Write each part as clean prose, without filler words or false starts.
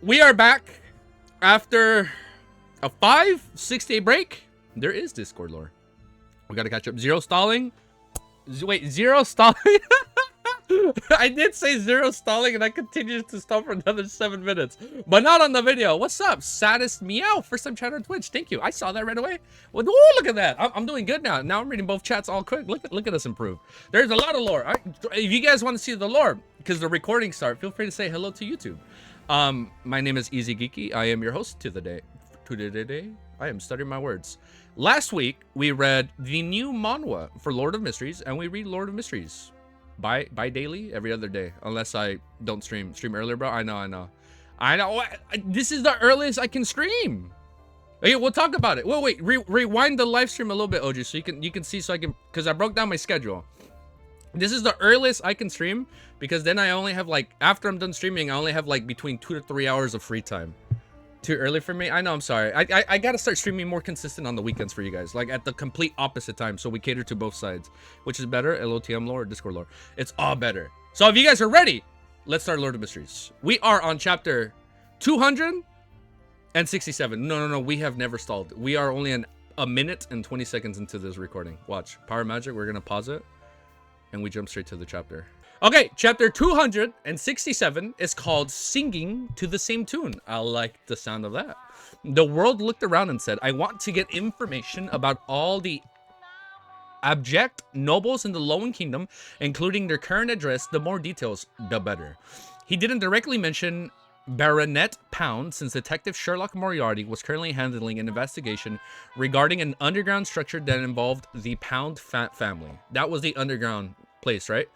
We are back after a 5-6 day break. There is Discord lore. We gotta catch up. Zero stalling. Wait, zero stalling. I did say zero stalling, and I continued to stall for another 7 minutes, but not on the video. What's up, saddest meow? First time chat on Twitch. Thank you. I saw that right away. Well, ooh, look at that. I'm doing good now. Now I'm reading both chats all quick. Look at us improve. There's a lot of lore. If you guys want to see the lore, because the recording start, feel free to say hello to YouTube. My name is Easy Geeky. I am your host today. I am stuttering my words. Last week we read the new manhwa for Lord of Mysteries, and we read Lord of Mysteries by daily, every other day, unless I don't stream earlier, bro. I know. This is the earliest I can stream. Okay, we'll talk about it. Well, wait, rewind the live stream a little bit, OG, so you can see, so I can, because I broke down my schedule. This is the earliest I can stream, because then I only have, like, after I'm done streaming, I only have like between 2 to 3 hours of free time. Too early for me? I know, I'm sorry. I gotta start streaming more consistent on the weekends for you guys, like at the complete opposite time, so we cater to both sides. Which is better, LOTM lore or Discord lore? It's all better. So if you guys are ready, let's start Lord of Mysteries. We are on chapter 267. No, we have never stalled. We are only a minute and 20 seconds into this recording. Watch, power magic, we're gonna pause it, and we jump straight to the chapter. Okay, chapter 267 is called Singing to the Same Tune. I like the sound of that. The world looked around and said, I want to get information about all the abject nobles in the Lowen Kingdom, including their current address. The more details, the better. He didn't directly mention Baronet Pound, since Detective Sherlock Moriarty was currently handling an investigation regarding an underground structure that involved the Pound family. That was the underground place, right?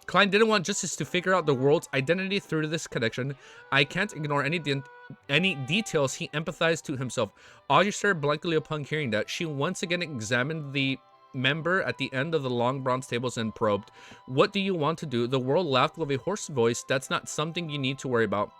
Klein didn't want justice to figure out the world's identity through this connection. I can't ignore any details he empathized to himself. Audrey stared blankly upon hearing that. She once again examined the member at the end of the long bronze tables and probed, what do you want to do? The world laughed with a hoarse voice. That's not something you need to worry about.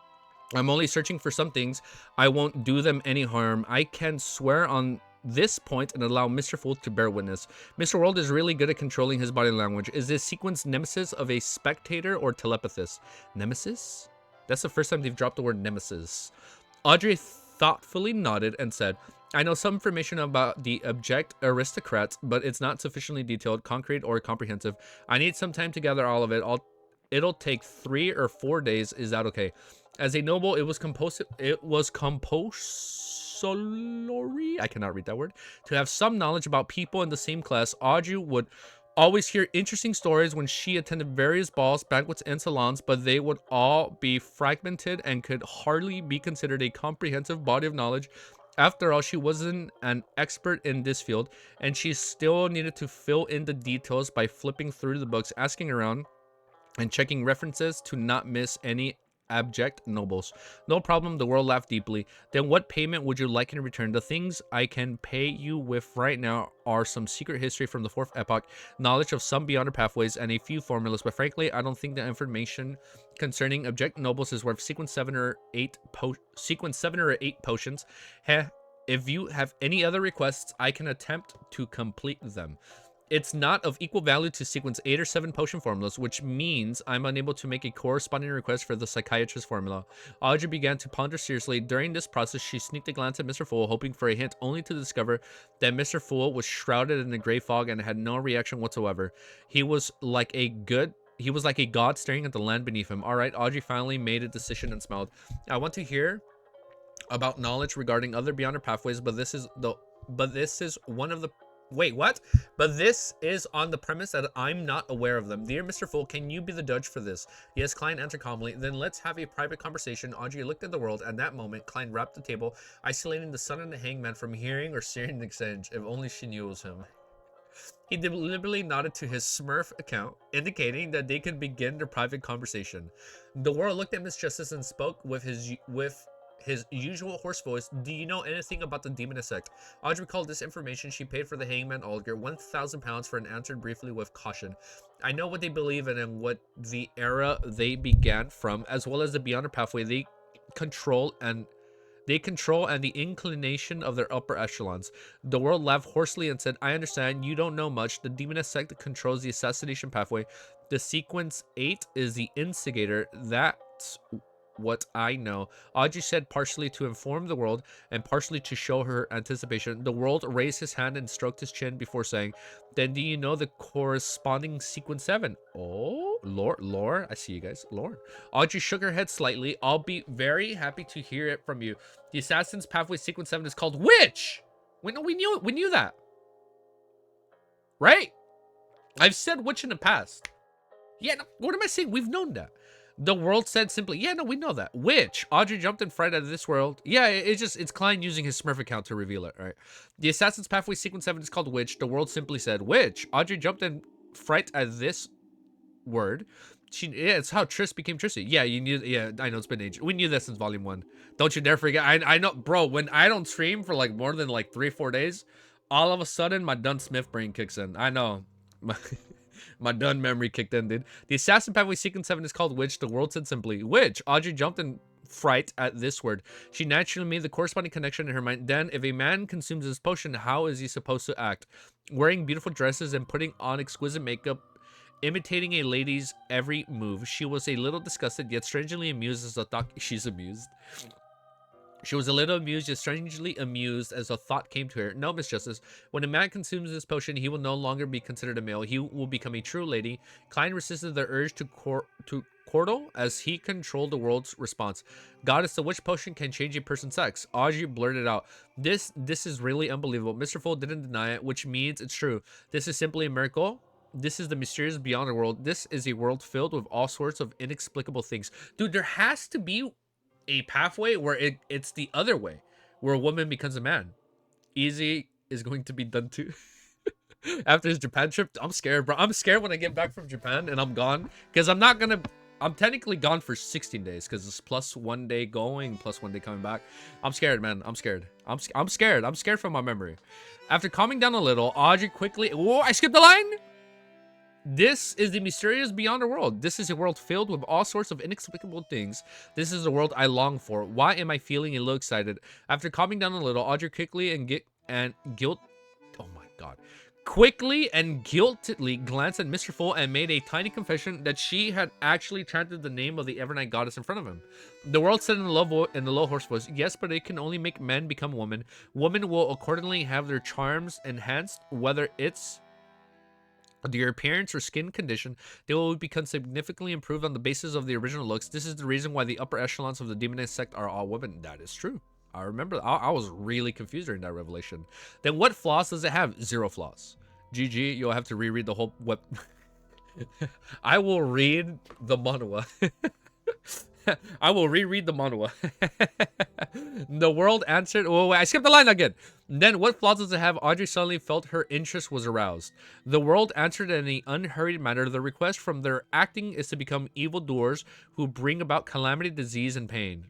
I'm only searching for some things. I won't do them any harm. I can swear on this point and allow Mr. Fool to bear witness. Mr. World is really good at controlling his body language. Is this sequence nemesis of a spectator or telepathist? Nemesis? That's the first time they've dropped the word nemesis. Audrey thoughtfully nodded and said, I know some information about the abject aristocrats, but it's not sufficiently detailed, concrete, or comprehensive. I need some time to gather all of it. It'll take 3 or 4 days. Is that okay? As a noble, it was compulsory, I cannot read that word, to have some knowledge about people in the same class. Audrey would always hear interesting stories when she attended various balls, banquets, and salons, but they would all be fragmented and could hardly be considered a comprehensive body of knowledge. After all, she wasn't an expert in this field, and she still needed to fill in the details by flipping through the books, asking around, and checking references to not miss any abject nobles. No problem, the world laughed deeply. Then what payment would you like in return? The things I can pay you with right now are some secret history from the 4th epoch, knowledge of some beyonder pathways, and a few formulas, but frankly, I don't think the information concerning abject nobles is worth sequence 7 or 8 potions. Heh, if you have any other requests, I can attempt to complete them. It's not of equal value to sequence 8 or 7 potion formulas, which means I'm unable to make a corresponding request for the psychiatrist formula. Audrey began to ponder seriously. During this process, she sneaked a glance at Mr. Fool, hoping for a hint, only to discover that Mr. Fool was shrouded in a gray fog and had no reaction whatsoever. He was like a god staring at the land beneath him. All right, Audrey finally made a decision and smiled. I want to hear about knowledge regarding other beyonder pathways, but this is one of the Wait, what? But this is on the premise that I'm not aware of them. Dear Mr. Fool, can you be the judge for this? Yes, Klein answered calmly. Then let's have a private conversation. Audrey looked at the world. At that moment, Klein rapped the table, isolating the son and the hangman from hearing or seeing the exchange. If only she knew it was him. He deliberately nodded to his Smurf account, indicating that they could begin their private conversation. The world looked at Miss Justice and spoke with his usual hoarse voice. Do you know anything about the demon sect? Audrey recalled this information. She paid for the hangman Alger 1,000 pounds for and answered briefly with caution. I know what they believe in and what the era they began from, as well as the beyonder pathway they control and the inclination of their upper echelons. The world laughed hoarsely and said, I understand, you don't know much. The demoness sect controls the assassination pathway. The sequence 8 is the instigator. That's what I know, Audrey said, partially to inform the world and partially to show her anticipation. The world raised his hand and stroked his chin before saying, then do you know the corresponding sequence 7? Oh, lore. I see you guys. Lore. Audrey shook her head slightly. I'll be very happy to hear it from you. The Assassin's Pathway sequence 7 is called Witch. We knew that. Right? I've said witch in the past. Yeah, no, what am I saying? We've known that. The world said simply, yeah, no, we know that. Which? Audrey jumped in fright out of this world. Yeah, it's Klein using his Smurf account to reveal it, right? The Assassin's Pathway Sequence 7 is called Witch. The world simply said, Witch. Audrey jumped in fright at this word. Yeah, it's how Triss became Trissy. Yeah, you knew, yeah, I know, it's been ages. We knew that since volume 1. Don't you dare forget. I know, bro, when I don't stream for like more than like 3-4 days, all of a sudden my Dunn Smith brain kicks in. I know. My Dunn memory kicked in, dude. The Assassin Pathway Sequence 7 is called Witch. The world said simply, Witch. Audrey jumped in fright at this word. She naturally made the corresponding connection in her mind. Then, if a man consumes this potion, how is he supposed to act? Wearing beautiful dresses and putting on exquisite makeup, imitating a lady's every move. She was a little disgusted, yet strangely amused as the thought... She's amused. She was a little amused, yet strangely amused as a thought came to her. No, Miss Justice. When a man consumes this potion, he will no longer be considered a male. He will become a true lady. Klein resisted the urge to courtle as he controlled the world's response. Goddess, the witch potion can change a person's sex. Audrey blurted out, This is really unbelievable. Mr. Fool didn't deny it, which means it's true. This is simply a miracle. This is the mysterious beyond the world. This is a world filled with all sorts of inexplicable things. Dude, there has to be a pathway where it's the other way, where a woman becomes a man. Easy is going to be done too. After his Japan trip, I'm scared, bro. I'm scared when I get back from Japan and I'm gone, because I'm technically gone for 16 days, because it's plus 1 day going, plus 1 day coming back. I'm scared, man. I'm scared. I'm scared. I'm scared from my memory. After calming down a little, Audrey quickly... Whoa, I skipped the line! This is the mysterious beyond the world. This is a world filled with all sorts of inexplicable things. This is the world I long for. Why am I feeling a little excited? After calming down a little, Audrey quickly quickly and guiltily glanced at Mr. Fool and made a tiny confession that she had actually chanted the name of the Evernight goddess in front of him. The world said in the low horse voice, yes, but it can only make men become women. Women will accordingly have their charms enhanced, whether it's their appearance or skin condition. They will become significantly improved on the basis of the original looks. This is the reason why the upper echelons of the demoness sect are all women. That is true. I remember. I was really confused during that revelation. Then what flaws does it have? 0 flaws. GG, you'll have to reread the whole web. I will read the manhwa. I will reread the manhwa. The world answered. Oh, wait, I skipped the line again. Then, what flaws does it have? Audrey suddenly felt her interest was aroused. The world answered in an unhurried manner. The request from their acting is to become evildoers who bring about calamity, disease, and pain.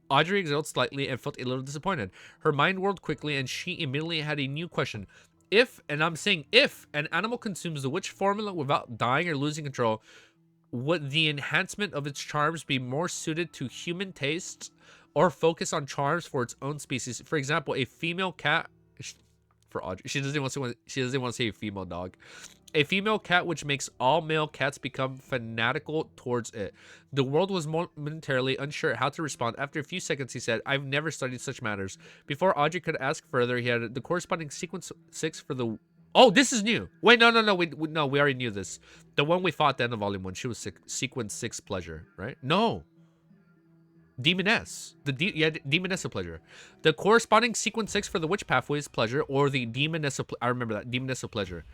Audrey exhaled slightly and felt a little disappointed. Her mind whirled quickly, and she immediately had a new question. If, and I'm saying if, an animal consumes the witch formula without dying or losing control, would the enhancement of its charms be more suited to human tastes or focus on charms for its own species? For example, a female cat... For Audrey, she doesn't want to say a female dog. A female cat which makes all male cats become fanatical towards it. The world was momentarily unsure how to respond. After a few seconds, he said, I've never studied such matters. Before Audrey could ask further, he had the corresponding sequence 6 for the... Oh, this is new. Wait, no. We already knew this. The one we fought at the end of volume 1. She was sequence 6 pleasure, right? No. Demoness. Demoness of pleasure. The corresponding sequence 6 for the witch pathway is pleasure, or the demoness of... I remember that. Demoness of pleasure.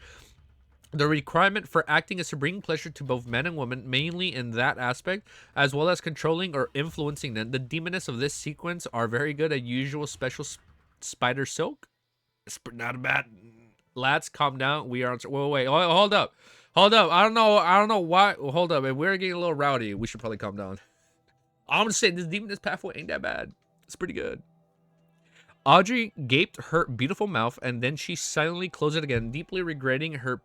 The requirement for acting is to bring pleasure to both men and women, mainly in that aspect, as well as controlling or influencing them. The demoness of this sequence are very good at usual special spider silk. It's not bad. Lads, calm down. We are on... Wait. Hold up. I don't know why. Hold up. If we're getting a little rowdy, we should probably calm down. I'm just saying, this demoness pathway ain't that bad. It's pretty good. Audrey gaped her beautiful mouth, and then she silently closed it again, deeply regretting her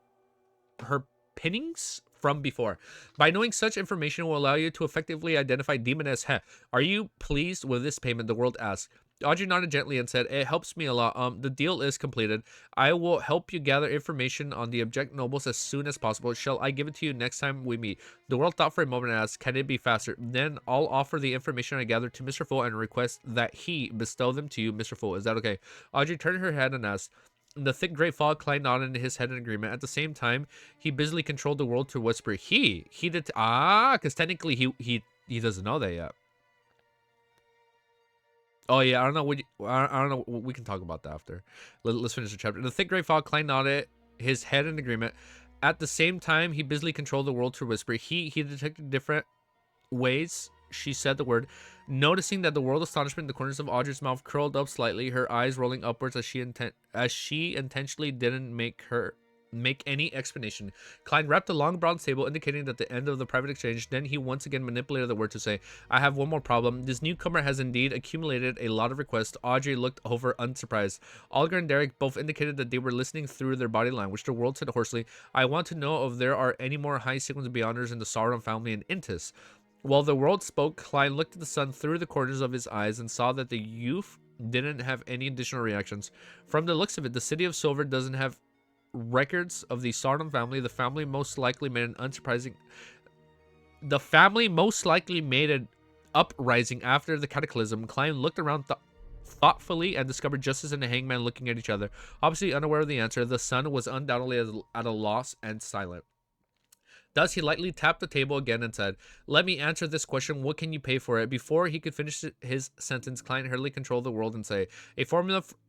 pinnings from before. By knowing such information will allow you to effectively identify demoness. Are you pleased with this payment? The world asked. Audrey nodded gently and said, "It helps me a lot. The deal is completed. I will help you gather information on the object nobles as soon as possible. Shall I give it to you next time we meet?" The world thought for a moment and asked, "Can it be faster?" "Then I'll offer the information I gathered to Mr. Fool and request that he bestow them to you, Mr. Fool. Is that okay?" Audrey turned her head and asked. In the thick gray fog, Klein nodded his head in agreement. At the same time, he busily controlled the world to whisper, He did, because technically he doesn't know that yet. Oh yeah, I don't know. I don't know. We can talk about that after. Let's finish the chapter. In the thick gray fog, Klein nodded his head in agreement. At the same time, he busily controlled the world to whisper. He detected different ways she said the word. Noticing that the world astonishment in the corners of Audrey's mouth curled up slightly, her eyes rolling upwards as she intentionally didn't make any explanation. Klein wrapped a long bronze table, indicating that the end of the private exchange. Then he once again manipulated the word to say, "I have one more problem. This newcomer has indeed accumulated a lot of requests." Audrey looked over unsurprised. Olga and Derek both indicated that they were listening through their body language. The world said hoarsely, "I want to know if there are any more high sequence beyonders in the Sauron family in Intis." While the world spoke, Klein looked at the sun through the corners of his eyes and saw that the youth didn't have any additional reactions. From the looks of it, the city of Silver doesn't have records of the Sauron family. The family most likely made an uprising after the cataclysm. Klein looked around thoughtfully and discovered Justice and the Hangman looking at each other. Obviously unaware of the answer, the sun was undoubtedly at a loss and silent. Thus, he lightly tapped the table again and said, "Let me answer this question. What can you pay for it?" Before he could finish his sentence, Klein hurriedly controlled the world and say,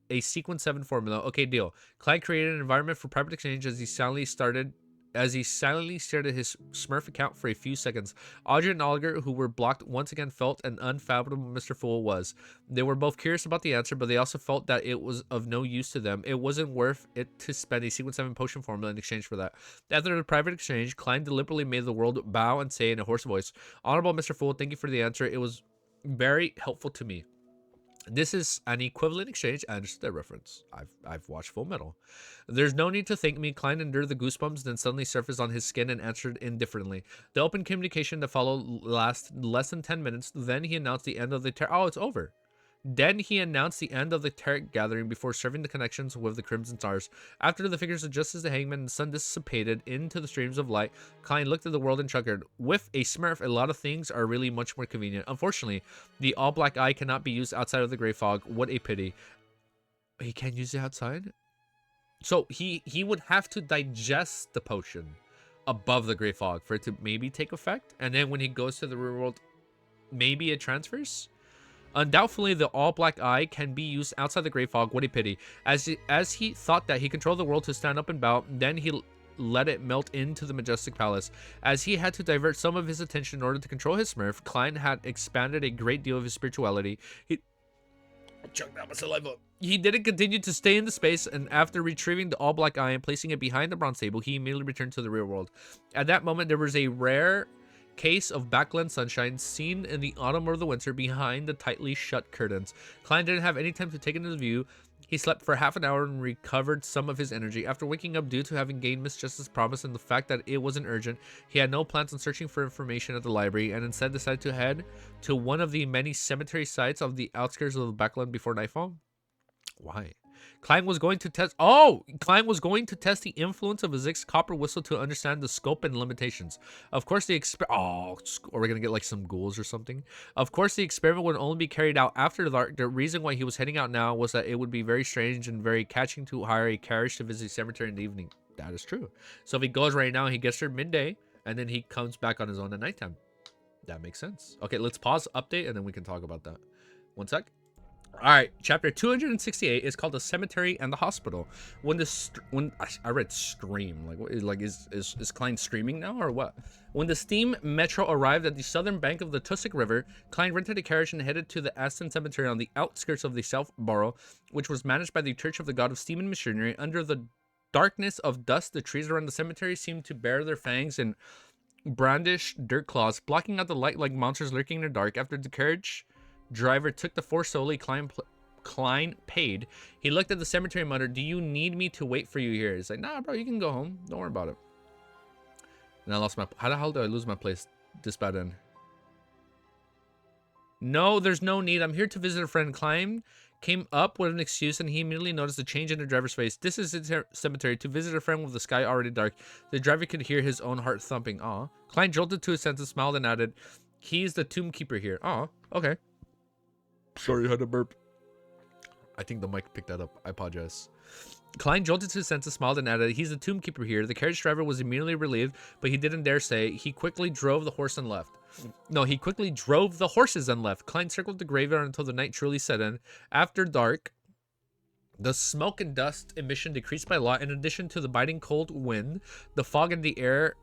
a sequence 7 formula. Okay, deal. Klein created an environment for private exchange as he silently started his Smurf account for a few seconds. Audrey and Olger, who were blocked, once again felt an unfathomable Mr. Fool was. They were both curious about the answer, but they also felt that it was of no use to them. It wasn't worth it to spend a sequence 7 potion formula in exchange for that. After the private exchange, Klein deliberately made the world bow and say in a hoarse voice, "Honorable Mr. Fool, thank you for the answer. It was very helpful to me." This is an equivalent exchange. I understood that reference. I've watched Full Metal. "There's no need to thank me." Klein endured the goosebumps, then suddenly surfaced on his skin and answered indifferently. The open communication that followed lasted less than 10 minutes. Then he announced the end of the Oh, it's over. Then he announced the end of the Tarek gathering before serving the connections with the Crimson Stars. After the figures of Justice, the Hangman, and the sun dissipated into the streams of light, Klein looked at the world and chuckled. With a Smurf, a lot of things are really much more convenient. Unfortunately, the all-black eye cannot be used outside of the gray fog. What a pity. He can't use it outside? So he would have to digest the potion above the gray fog for it to maybe take effect. And then when he goes to the real world, maybe it transfers? Undoubtedly, the all-black eye can be used outside the gray fog. What a pity. As he thought that he controlled the world to stand up and bow, then he let it melt into the majestic palace. As he had to divert some of his attention in order to control his Smurf, Klein had expanded a great deal of his spirituality. He choked out my saliva. He didn't continue to stay in the space, and after retrieving the all-black eye and placing it behind the bronze table, he immediately returned to the real world. At that moment, there was a rare case of backland sunshine seen in the autumn or the winter behind the tightly shut curtains. Klein didn't have any time to take it into view. He slept for half an hour and recovered some of his energy. After waking up due to having gained Miss Justice's promise and the fact that it wasn't urgent, he had no plans on searching for information at the library and instead decided to head to one of the many cemetery sites of the outskirts of the backland before nightfall. Why? Klein was going to test the influence of Azik's copper whistle to understand the scope and limitations. Of course, are we gonna get like some ghouls or something? Of course, the experiment would only be carried out after dark. The reason why he was heading out now was that it would be very strange and very catching to hire a carriage to visit the cemetery in the evening. That is true. So if he goes right now, he gets there midday, and then he comes back on his own at nighttime. That makes sense. Okay, let's pause update, and then we can talk about that. One sec. All right, chapter 268 is called "The Cemetery and the Hospital." When I read stream, is Klein streaming now or what? When the steam metro arrived at the southern bank of the Tussock River, Klein rented a carriage and headed to the Aston Cemetery on the outskirts of the South Borough, which was managed by the Church of the God of Steam and Machinery. Under the darkness of dust, the trees around the cemetery seemed to bare their fangs and brandish dirt claws, blocking out the light like monsters lurking in the dark. After the carriage driver took the 4 solely, Klein paid. He looked at the cemetery and muttered, "Do you need me to wait for you here?" He's like, "Nah, bro, you can go home. Don't worry about it." And I lost my... How the hell did I lose my place this bad in? No, there's no need. I'm here to visit a friend. Klein came up with an excuse and he immediately noticed a change in the driver's face. This is the cemetery. To visit a friend with the sky already dark. The driver could hear his own heart thumping. Aw. Klein jolted to his senses, smiled, and added, he's the tomb keeper here. Aw. Okay. Sorry, I had a burp. I think the mic picked that up. I apologize. Klein jolted to his senses, smiled, and added, he's the tomb keeper here. The carriage driver was immediately relieved, but he didn't dare say. He quickly drove the horse and left. No, he quickly drove the horses and left. Klein circled the graveyard until the night truly set in. After dark, the smoke and dust emission decreased by a lot. In addition to the biting cold wind, the fog in the air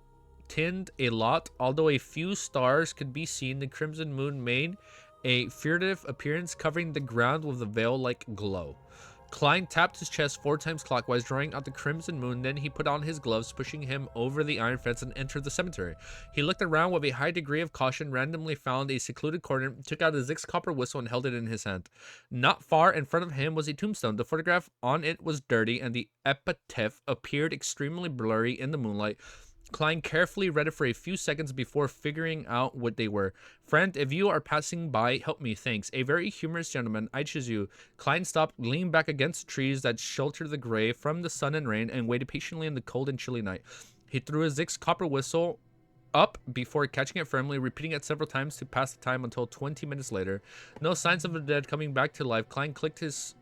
thinned a lot. Although a few stars could be seen, the crimson moon made a furtive appearance, covering the ground with a veil-like glow. Klein tapped his chest 4 times clockwise, drawing out the crimson moon. Then he put on his gloves, pushing him over the iron fence and entered the cemetery. He looked around with a high degree of caution, randomly found a secluded corner, took out a Zix copper whistle, and held it in his hand. Not far in front of him was a tombstone. The photograph on it was dirty, and the epitaph appeared extremely blurry in the moonlight. Klein carefully read it for a few seconds before figuring out what they were. Friend, if you are passing by, help me, thanks. A very humorous gentleman, I choose you. Klein stopped, leaned back against trees that sheltered the grave from the sun and rain, and waited patiently in the cold and chilly night. He threw his Zix copper whistle up before catching it firmly, repeating it several times to pass the time until 20 minutes later. No signs of the dead coming back to life. Klein clicked his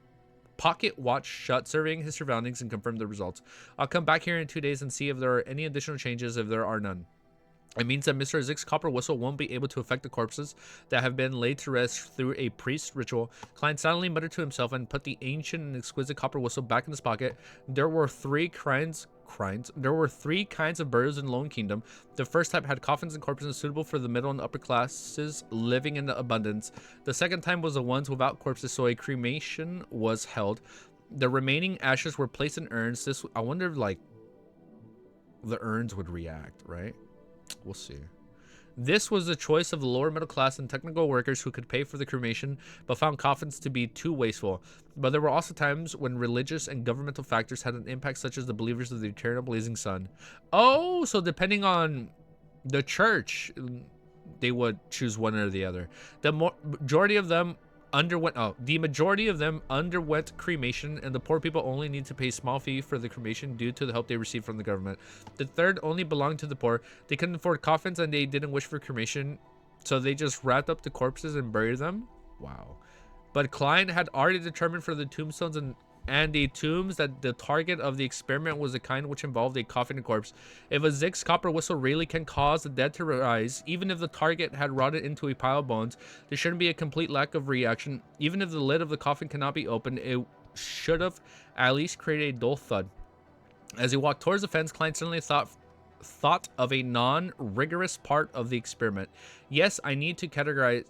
pocket watch shut, surveying his surroundings, and confirmed the results. I'll come back here in 2 days and see if there are any additional changes. If there are none, it means that Mr. Zix's copper whistle won't be able to affect the corpses that have been laid to rest through a priest ritual. Klein silently muttered to himself and put the ancient and exquisite copper whistle back in his pocket. There were three kinds of burials in Lone Kingdom. The first type had coffins and corpses suitable for the middle and upper classes living in abundance. The second type was the ones without corpses, so a cremation was held. The remaining ashes were placed in urns. I wonder if, like, the urns would react, right? We'll see. This was the choice of the lower middle class and technical workers who could pay for the cremation, but found coffins to be too wasteful. But there were also times when religious and governmental factors had an impact, such as the believers of the eternal blazing sun. Oh, so depending on the church, they would choose one or the other. The majority of them underwent cremation, and the poor people only need to pay a small fee for the cremation due to the help they received from the government. The third only belonged to the poor. They couldn't afford coffins and they didn't wish for cremation, so they just wrapped up the corpses and buried them. Wow. But Klein had already determined for the tombstones and the tombs that the target of the experiment was the kind which involved a coffin and corpse. If a Zix copper whistle really can cause the dead to rise, even if the target had rotted into a pile of bones, there shouldn't be a complete lack of reaction. Even if the lid of the coffin cannot be opened, it should have at least created a dull thud. As he walked towards the fence, Klein suddenly thought of a non-rigorous part of the experiment. Yes, I need to categorize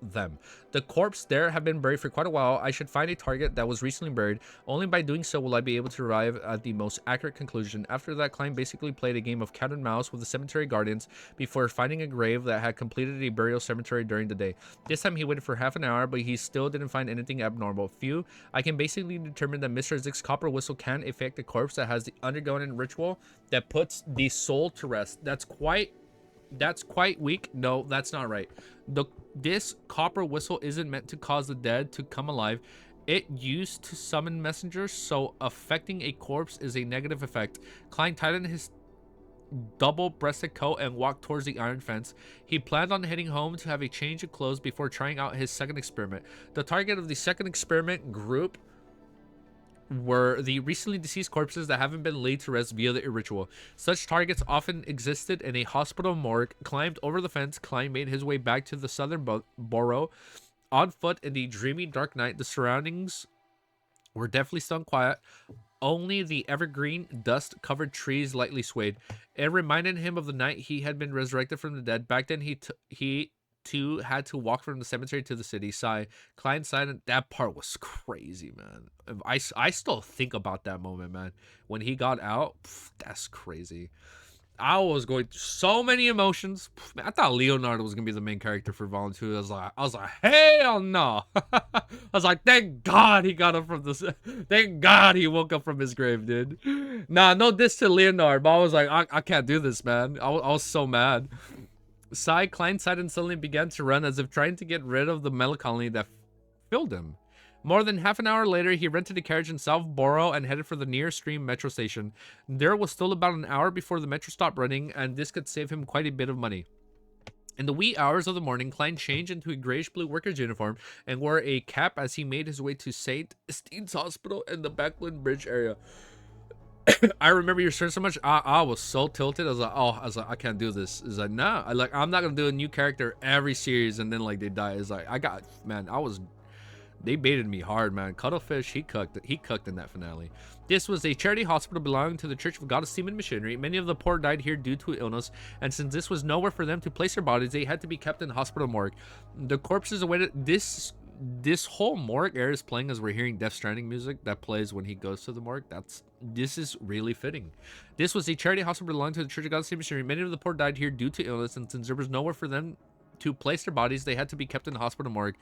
them. The corpse there have been buried for quite a while. I should find a target that was recently buried. Only by doing so will I be able to arrive at the most accurate conclusion. After that, Klein basically played a game of cat and mouse with the cemetery guardians before finding a grave that had completed a burial cemetery during the day. This time he waited for half an hour, but he still didn't find anything abnormal. I can basically determine that Mr. Zix's copper whistle can affect a corpse that has undergone a ritual that puts the soul to rest. That's quite weak. No, that's not right. This copper whistle isn't meant to cause the dead to come alive. It used to summon messengers, so affecting a corpse is a negative effect. Klein tightened his double-breasted coat and walked towards the iron fence. He planned on heading home to have a change of clothes before trying out his second experiment. The target of the second experiment group were the recently deceased corpses that haven't been laid to rest via the ritual. Such targets often existed in a hospital morgue. Climbed over the fence, Klein made his way back to the southern borough. On foot in the dreamy dark night, the surroundings were definitely still quiet. Only the evergreen, dust-covered trees lightly swayed. It reminded him of the night he had been resurrected from the dead. Back then, he too had to walk from the cemetery to the city. Sigh. Klein sighed, and that part was crazy, man. I still think about that moment, man. When he got out, that's crazy. I was going through so many emotions. Man, I thought Leonardo was gonna be the main character for Volume 2. I was like, hell no. I was like, thank God he got up from this. Thank God he woke up from his grave, dude. Nah, no diss to Leonardo, but I was like, I can't do this, man. I was so mad. Sigh, Klein sighed and suddenly began to run as if trying to get rid of the melancholy that filled him. More than half an hour later, he rented a carriage in South Borough and headed for the nearest stream metro station. There was still about an hour before the metro stopped running, and this could save him quite a bit of money. In the wee hours of the morning, Klein changed into a grayish-blue worker's uniform and wore a cap as he made his way to St. Estienne's Hospital in the Backland Bridge area. I remember you sharing so much. I was so tilted. I was like, I can't do this. It's like, nah. I'm not gonna do a new character every series and then like they die. It's like they baited me hard, man. Cuttlefish, he cooked in that finale. This was a charity hospital belonging to the Church of God of Seaman Missionary. Many of the poor died here due to illness, and since this was nowhere for them to place their bodies, they had to be kept in the hospital morgue. The corpses awaited this whole morgue area is playing as we're hearing Death Stranding music that plays when he goes to the morgue. This is really fitting. This was a charity hospital belonging to the Church of God of Seaman Missionary. Many of the poor died here due to illness, and since there was nowhere for them to place their bodies, they had to be kept in the hospital morgue.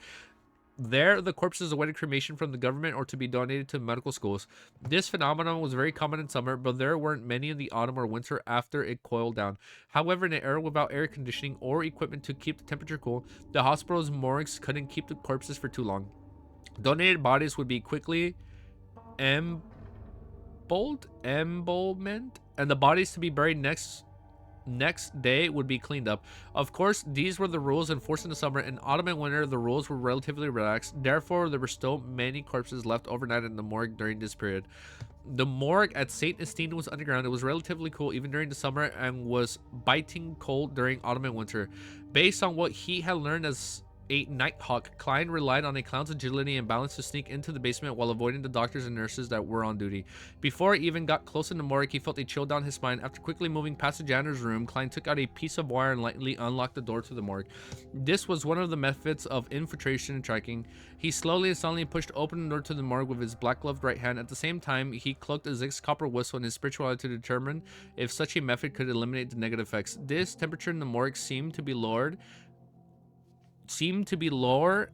There, the corpses awaited cremation from the government or to be donated to medical schools. This phenomenon was very common in summer, but there weren't many in the autumn or winter after it coiled down. However, in an era without air conditioning or equipment to keep the temperature cool, the hospital's morgues couldn't keep the corpses for too long. Donated bodies would be quickly embalmed, and the bodies to be buried next day would be cleaned up. Of course, these were the rules enforced in the summer. In autumn and winter, the rules were relatively relaxed. Therefore, there were still many corpses left overnight in the morgue during this period. The morgue at St. Estienne was underground. It was relatively cool even during the summer and was biting cold during autumn and winter. Based on what he had learned as a Nighthawk, Klein relied on a clown's agility and balance to sneak into the basement while avoiding the doctors and nurses that were on duty. Before he even got close in the morgue, he felt a chill down his spine. After quickly moving past the janitor's room, Klein took out a piece of wire and lightly unlocked the door to the morgue. This was one of the methods of infiltration and tracking. He slowly and silently pushed open the door to the morgue with his black-gloved right hand. At the same time, he cloaked a Zig's copper whistle in his spirituality to determine if such a method could eliminate the negative effects. This temperature in the morgue seemed to be lower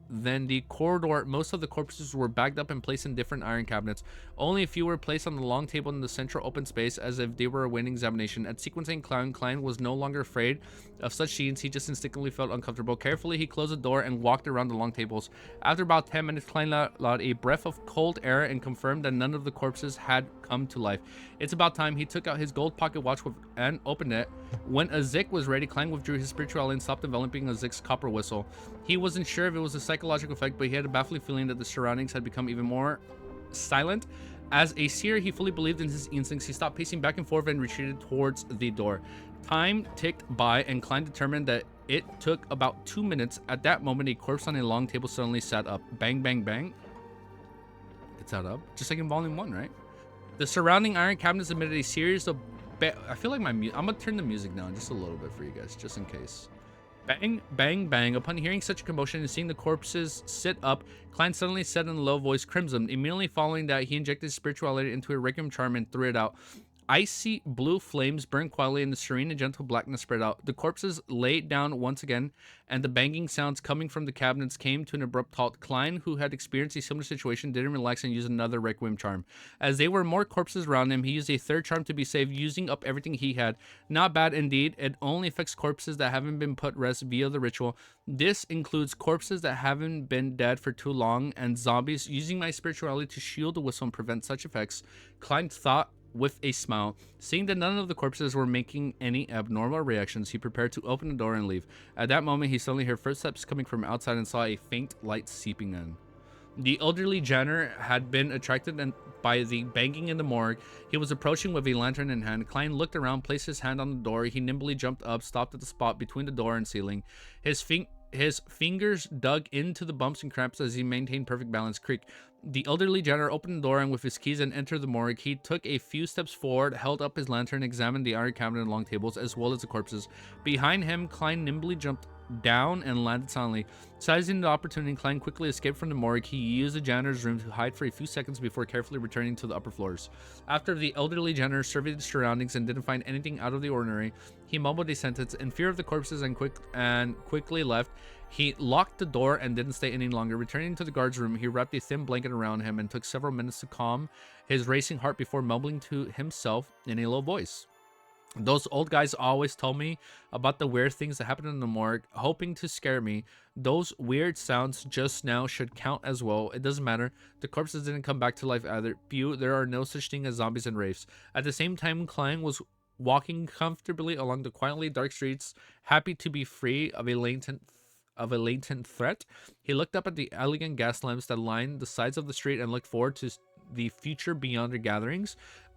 than the corridor. Most of the corpses were bagged up and placed in different iron cabinets. Only a few were placed on the long table in the central open space as if they were awaiting examination. At sequencing, Klein was no longer afraid of such scenes. He just instinctively felt uncomfortable. Carefully, he closed the door and walked around the long tables. After about 10 minutes, Klein allowed a breath of cold air and confirmed that none of the corpses had come to life. It's about time. He took out his gold pocket watch and opened it. When a Zik was ready, Klein withdrew his spirituality and stopped developing a Zik's copper whistle. He wasn't sure if it was a psychological effect, but he had a baffling feeling that the surroundings had become even more silent. As a seer, he fully believed in his instincts. He stopped pacing back and forth and retreated towards the door. Time ticked by, and Klein determined that it took about 2 minutes. At that moment, a corpse on a long table suddenly sat up. Bang, bang, bang. It sat up, just like in Volume 1, right? The surrounding iron cabinets emitted a series of... I feel like I'm gonna turn the music down just a little bit for you guys, just in case. Bang, bang, bang. Upon hearing such a commotion and seeing the corpses sit up, Klein suddenly said in a low voice, "Crimson." Immediately following that, he injected spirituality into a Requiem charm and threw it out. Icy blue flames burned quietly and the serene and gentle blackness spread out. The corpses lay down once again, and the banging sounds coming from the cabinets came to an abrupt halt. Klein, who had experienced a similar situation, didn't relax and used another Requiem charm. As there were more corpses around him, he used a third charm to be saved, using up everything he had. Not bad indeed. It only affects corpses that haven't been put rest via the ritual. This includes corpses that haven't been dead for too long and zombies. Using my spirituality to shield the whistle and prevent such effects, Klein thought with a smile. Seeing that none of the corpses were making any abnormal reactions, he prepared to open the door and leave. At that moment, he suddenly heard footsteps coming from outside and saw a faint light seeping in. The elderly janitor had been attracted by the banging in the morgue. He was approaching with a lantern in hand. Klein looked around, placed his hand on the door. He nimbly jumped up, stopped at the spot between the door and ceiling. His fingers dug into the bumps and cramps as he maintained perfect balance. Creak. The elderly janitor opened the door and with his keys and entered the morgue. He took a few steps forward, held up his lantern, examined the iron cabinet and long tables, as well as the corpses. Behind him, Klein nimbly jumped down and landed silently. Seizing the opportunity, Klein quickly escaped from the morgue. He used the janitor's room to hide for a few seconds before carefully returning to the upper floors. After the elderly janitor surveyed the surroundings and didn't find anything out of the ordinary, he mumbled a sentence in fear of the corpses and quickly left. He locked the door and didn't stay any longer. Returning to the guard's room, he wrapped a thin blanket around him and took several minutes to calm his racing heart before mumbling to himself in a low voice. Those old guys always told me about the weird things that happen in the morgue, hoping to scare me. Those weird sounds just now should count as well. It doesn't matter. The corpses didn't come back to life either. Pew, there are no such thing as zombies and wraiths. At the same time, Klein was walking comfortably along the quietly dark streets, happy to be free of a latent threat. He looked up at the elegant gas lamps that lined the sides of the street and looked forward to the future beyond their gatherings.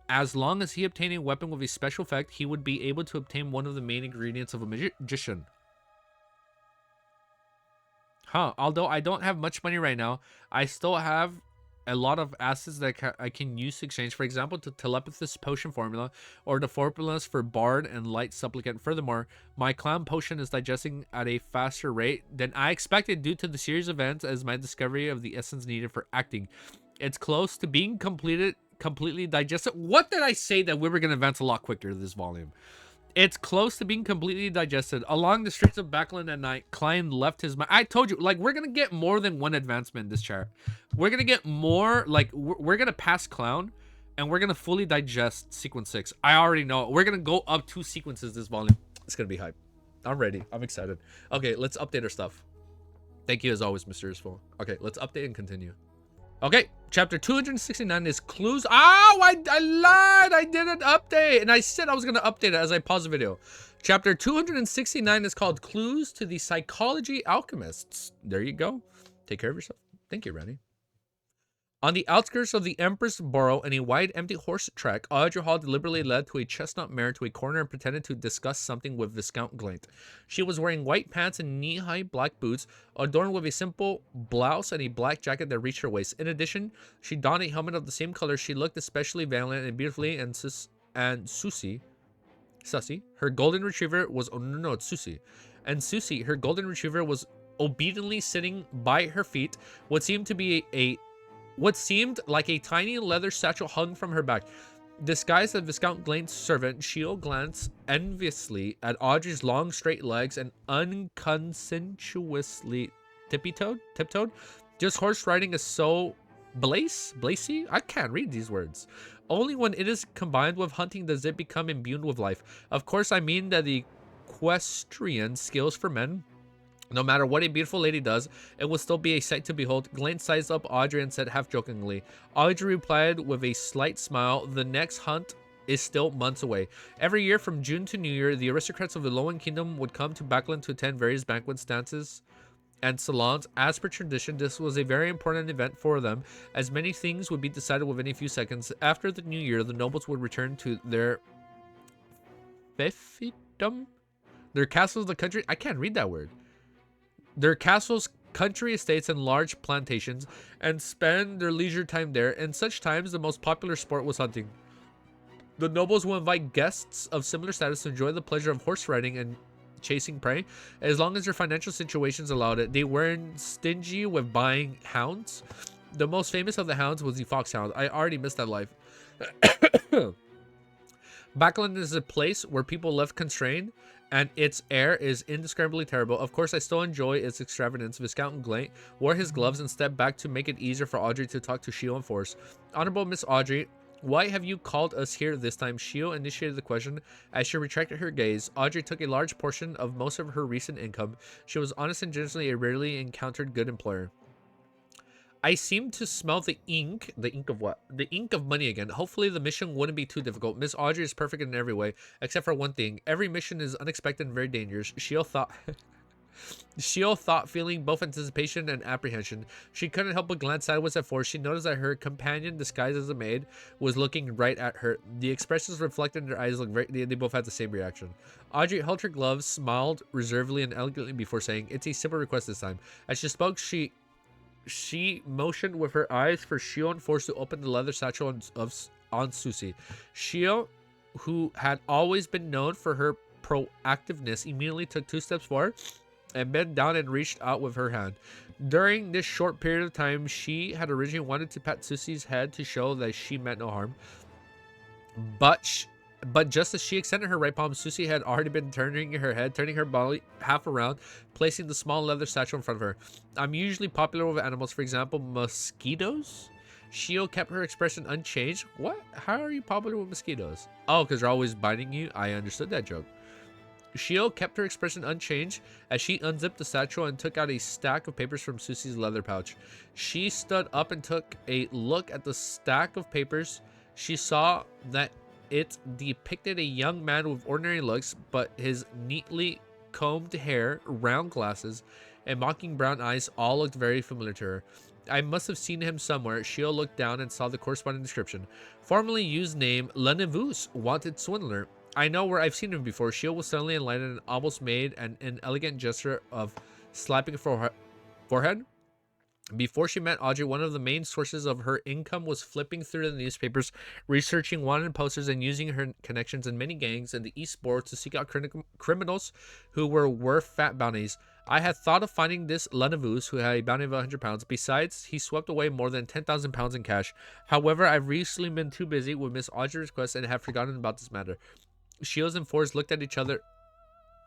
As long as he obtained a weapon with a special effect, he would be able to obtain one of the main ingredients of a magician. Huh. Although I don't have much money right now, I still have a lot of assets that I can use to exchange. For example, the telepathist potion formula or the formulas for bard and light supplicant. Furthermore, my clown potion is digesting at a faster rate than I expected due to the series of events as my discovery of the essence needed for acting. It's close to being completely digested. What did I say that we were going to advance a lot quicker this volume? It's close to being completely digested. Along the streets of Backland at night, Klein left his mind. I told you, like, we're going to get more than one advancement in this chart. We're going to get more, like, we're going to pass Clown, and we're going to fully digest Sequence 6. I already know it. We're going to go up 2 sequences this volume. It's going to be hype. I'm ready. I'm excited. Okay, let's update our stuff. Thank you, as always, Mr. Useful. Okay, let's update and continue. Okay, chapter 269 is clues. Oh, I lied. I did an update. And I said I was going to update it as I pause the video. Chapter 269 is called Clues to the Psychology Alchemists. There you go. Take care of yourself. Thank you, Randy. On the outskirts of the Empress Borough, in a wide, empty horse track, Audrey Hall deliberately led to a chestnut mare to a corner and pretended to discuss something with Viscount Glint. She was wearing white pants and knee-high black boots, adorned with a simple blouse and a black jacket that reached her waist. In addition, she donned a helmet of the same color. She looked especially valiant and beautifully, and Susie, her golden retriever was... Oh, no, it's Susie. And Susie, her golden retriever, was obediently sitting by her feet. What seemed like a tiny leather satchel hung from her back. Disguised as Viscount Glint's servant, Sheol glanced enviously at Audrey's long, straight legs and unconsensuously tiptoed. Just horse riding is so blazy? I can't read these words. Only when it is combined with hunting does it become imbued with life. Of course, I mean that the equestrian skills for men, no matter what a beautiful lady does, it will still be a sight to behold. Glint sized up Audrey and said half-jokingly. Audrey replied with a slight smile, the next hunt is still months away. Every year from June to New Year, the aristocrats of the Lowen Kingdom would come to Backland to attend various banquets, dances, and salons. As per tradition, this was a very important event for them, as many things would be decided within a few seconds. After the New Year, the nobles would return to their fiefdom? Their castles, the country... I can't read that word. Their castles, country estates, and large plantations, and spend their leisure time there. In such times, the most popular sport was hunting. The nobles will invite guests of similar status to enjoy the pleasure of horse riding and chasing prey, as long as their financial situations allowed it. They weren't stingy with buying hounds. The most famous of the hounds was the foxhound. I already missed that life. Backland is a place where people live constrained, and its air is indescribably terrible. Of course, I still enjoy its extravagance. Viscount Glint wore his gloves and stepped back to make it easier for Audrey to talk to Sheol and Force. Honorable Miss Audrey, why have you called us here this time? Sheol initiated the question. As she retracted her gaze, Audrey took a large portion of most of her recent income. She was honest and generally a rarely encountered good employer. I seem to smell the ink. The ink of what? The ink of money again. Hopefully the mission wouldn't be too difficult. Miss Audrey is perfect in every way, except for one thing. Every mission is unexpected and very dangerous. Sheol thought, feeling both anticipation and apprehension. She couldn't help but glance sideways at Force. She noticed that her companion, disguised as a maid, was looking right at her. The expressions reflected in their eyes looked they both had the same reaction. Audrey held her gloves, smiled reservedly and elegantly before saying, "It's a simple request this time." As she spoke, she motioned with her eyes for Sheol and Force to open the leather satchel on Susie. Sheol, who had always been known for her proactiveness, immediately took 2 steps forward and bent down and reached out with her hand. During this short period of time, she had originally wanted to pat Susie's head to show that she meant no harm. But just as she extended her right palm, Susie had already been turning her body half around, placing the small leather satchel in front of her. I'm usually popular with animals, for example, mosquitoes. Shio kept her expression unchanged. What? How are you popular with mosquitoes? Oh, because they're always biting you? I understood that joke. Shio kept her expression unchanged as she unzipped the satchel and took out a stack of papers from Susie's leather pouch. She stood up and took a look at the stack of papers. She saw that it depicted a young man with ordinary looks, but his neatly combed hair, round glasses, and mocking brown eyes all looked very familiar to her. I must have seen him somewhere. Shio looked down and saw the corresponding description. Formerly used name, Lenevus, wanted swindler. I know where I've seen him before. Shio was suddenly enlightened and almost made an elegant gesture of slapping her forehead. Before she met Audrey, one of the main sources of her income was flipping through the newspapers, researching wanted posters, and using her connections in many gangs in the East Board to seek out criminals who were worth fat bounties. I had thought of finding this Lenevus, who had a bounty of 100 pounds. Besides, he swept away more than 10,000 pounds in cash. However, I've recently been too busy with Miss Audrey's request and have forgotten about this matter. Shields and Forrest looked at each other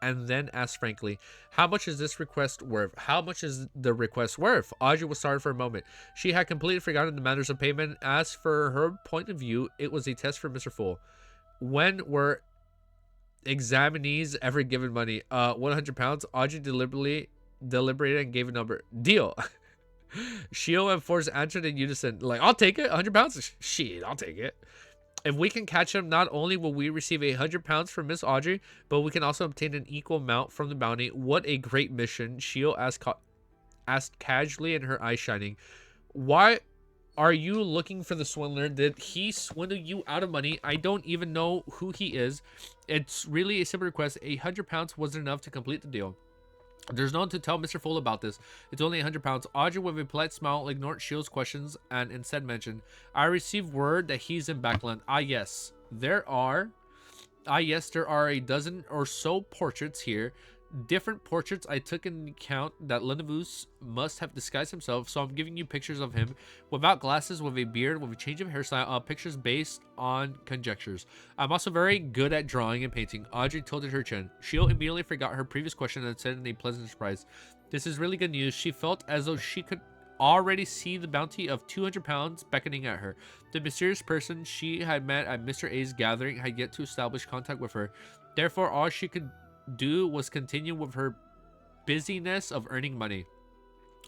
and then asked frankly, how much is this request worth? How much is the request worth? Audrey was startled for a moment. She had completely forgotten the matters of payment. As for her point of view, it was a test for Mr. Fool. When were examinees ever given money? 100 pounds. Audrey deliberated and gave a number. Deal. Shio and Forrest answered in unison, like, I'll take it. 100 pounds? Shit, I'll take it. If we can catch him, not only will we receive 100 pounds from Miss Audrey, but we can also obtain an equal amount from the bounty. What a great mission, Shio asked casually and her eyes shining. Why are you looking for the swindler? Did he swindle you out of money? I don't even know who he is. It's really a simple request. 100 pounds wasn't enough to complete the deal. There's no one to tell Mr. Full about this. It's only 100 pounds. Audrey, with a polite smile, ignored Shio's questions and instead mentioned, I received word that he's in Backland. Yes, there are a dozen or so portraits here. Different portraits. I took into account that Lenevus must have disguised himself, so I'm giving you pictures of him without glasses, with a beard, with a change of hairstyle, pictures based on conjectures. I'm also very good at drawing and painting. Audrey tilted her chin. Shio immediately forgot her previous question and said in a pleasant surprise, this is really good news. She felt as though she could already see the bounty of 200 pounds beckoning at her. The mysterious person she had met at Mr. A's gathering had yet to establish contact with her. Therefore, all she could do was continue with her busyness of earning money.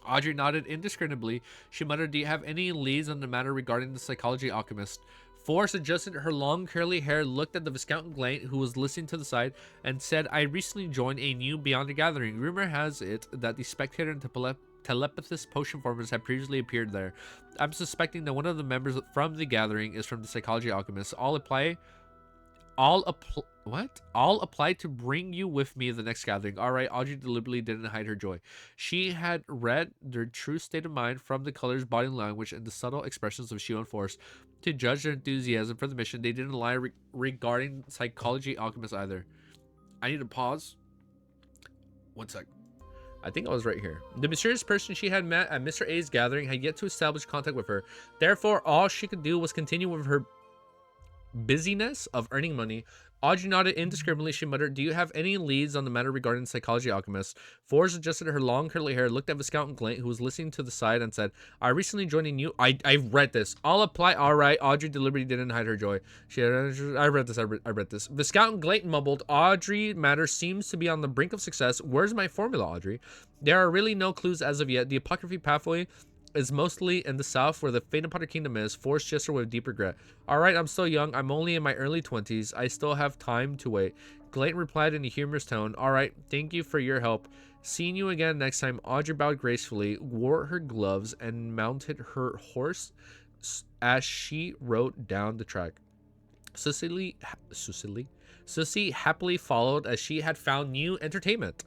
Audrey nodded indiscriminately. She muttered, do you have any leads on the matter regarding the psychology alchemist? Forrest adjusted her long curly hair, looked at the Viscount Glane, who was listening to the side, and said, I recently joined a new Beyond the Gathering. Rumor has it that the spectator and telepathist potion formers have previously appeared there. I'm suspecting that one of the members from the gathering is from the psychology alchemist. I'll apply to bring you with me the next gathering. All right. Audrey deliberately didn't hide her joy. She had read their true state of mind from the colors, body language, and the subtle expressions of Shio and Force. To judge their enthusiasm for the mission, they didn't lie regarding psychology alchemists either. I need to pause. One sec. I think I was right here. The mysterious person she had met at Mr. A's gathering had yet to establish contact with her. Therefore, all she could do was continue with her busyness of earning money. Audrey nodded indiscriminately. She muttered, do you have any leads on the matter regarding psychology alchemists? Forrest adjusted her long curly hair, looked at Viscount Glane, who was listening to the side, and said, I recently joined a new... I've read this. I'll apply. All right. Audrey deliberately didn't hide her joy. I read this. Viscount Glane mumbled, Audrey matter seems to be on the brink of success. Where's my formula, Audrey? There are really no clues as of yet. The apocryphy pathway is mostly in the south where the Faded Potter Kingdom is. Forced gesture with deep regret. Alright, I'm still young. I'm only in my early 20s. I still have time to wait. Glane replied in a humorous tone. Alright, thank you for your help. Seeing you again next time. Audrey bowed gracefully, wore her gloves, and mounted her horse as she rode down the track. Susie happily followed as she had found new entertainment.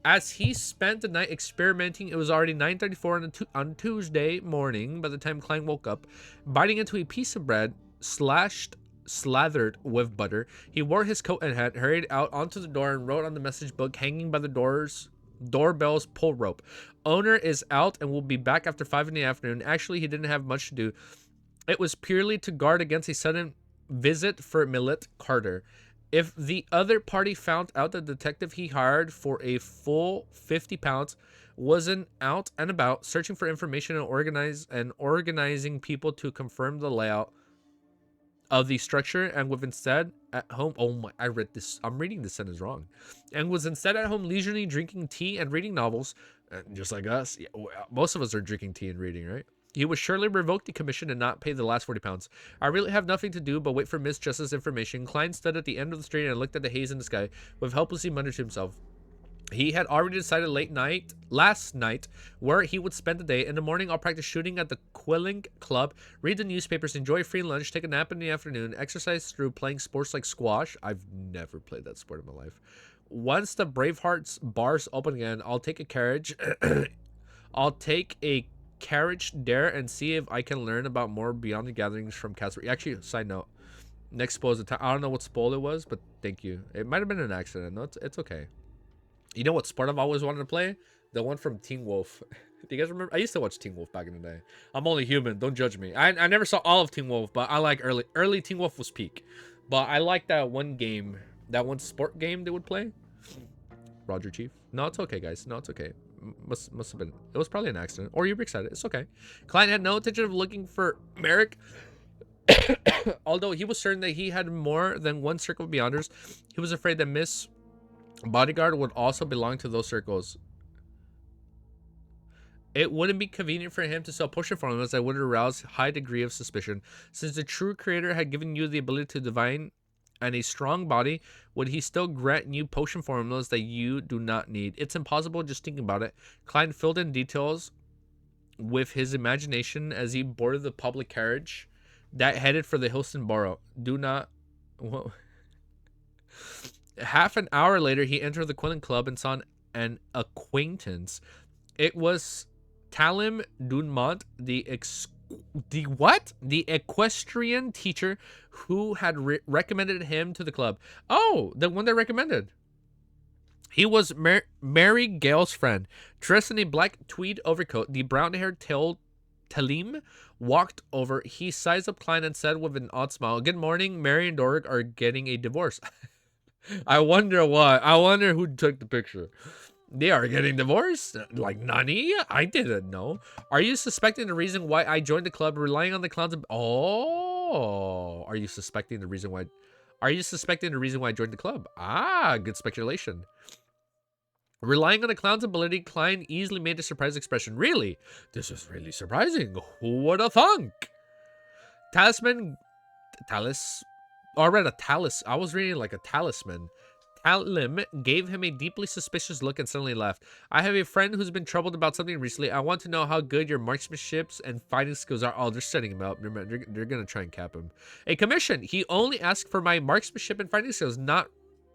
As he spent the night experimenting, it was already 9:34 on Tuesday morning by the time Klein woke up. Biting into a piece of bread, slathered with butter, he wore his coat and hat, hurried out onto the door, and wrote on the message book hanging by the doorbell's pull rope. Owner is out and will be back after 5 in the afternoon. Actually, he didn't have much to do. It was purely to guard against a sudden visit for Millet Carter. If the other party found out the detective he hired for a full 50 pounds wasn't out and about searching for information and organizing people to confirm the layout of the structure and was instead at home. Oh my, I read this. I'm reading this sentence wrong. And was instead at home leisurely drinking tea and reading novels, just like us. Yeah, most of us are drinking tea and reading, right? He would surely revoke the commission and not pay the last 40 pounds. I really have nothing to do but wait for Miss Justice's information. Klein stood at the end of the street and looked at the haze in the sky, with helplessly muttered to himself. He had already decided last night, where he would spend the day. In the morning, I'll practice shooting at the Quilling Club, read the newspapers, enjoy a free lunch, take a nap in the afternoon, exercise through playing sports like squash. I've never played that sport in my life. Once the Bravehearts bars open again, I'll take a carriage. I'll take a carriage there and see if I can learn about more beyond the gatherings from Casper. Actually, side note, next spoil is the time. I don't know what spoil it was, but thank you. It might have been an accident. No, it's okay. You know what sport I've always wanted to play? The one from Teen Wolf. Do you guys remember? I used to watch Teen Wolf back in the day. I'm only human. Don't judge me. I never saw all of Teen Wolf, but I like early Teen Wolf was peak. But I like that one game, that one sport game they would play. Roger Chief. No, it's okay, guys. No, it's okay. Must have been. It was probably an accident. Or you were excited. It's okay. Klein had no intention of looking for Merrick. Although he was certain that he had more than one circle of Beyonders, he was afraid that Miss Bodyguard would also belong to those circles. It wouldn't be convenient for him to sell potion formulas that would arouse high degree of suspicion. Since the true creator had given you the ability to divine and a strong body, would he still grant you potion formulas that you do not need? It's impossible just thinking about it. Klein filled in details with his imagination as he boarded the public carriage that headed for the Hilston Borough. Do not... Whoa. Half an hour later, he entered the Quilling Club and saw an acquaintance. It was Talim Dunmont, the equestrian teacher who had recommended him to the club. Oh, the one that recommended. He was Mary Gale's friend, dressed in a black tweed overcoat. The brown-haired Talim walked over. He sized up Klein and said with an odd smile, "Good morning. Mary and Dorg are getting a divorce." I wonder why. I wonder who took the picture. They are getting divorced? Like, nani? I didn't know. Are you suspecting the reason why I joined the club, relying on the clowns? Oh, are you suspecting the reason why? Are you suspecting the reason why I joined the club? Ah, good speculation. Relying on the clown's ability, Klein easily made a surprised expression. Really? This is really surprising. Who would have thunk? Talisman... Talis... Oh, I read a talis. I was reading like a talisman. Talim gave him a deeply suspicious look and suddenly left. I have a friend who's been troubled about something recently. I want to know how good your marksmanships and fighting skills are. Oh, they're setting him up. They're going to try and cap him. A commission. He only asked for my marksmanship and fighting skills, not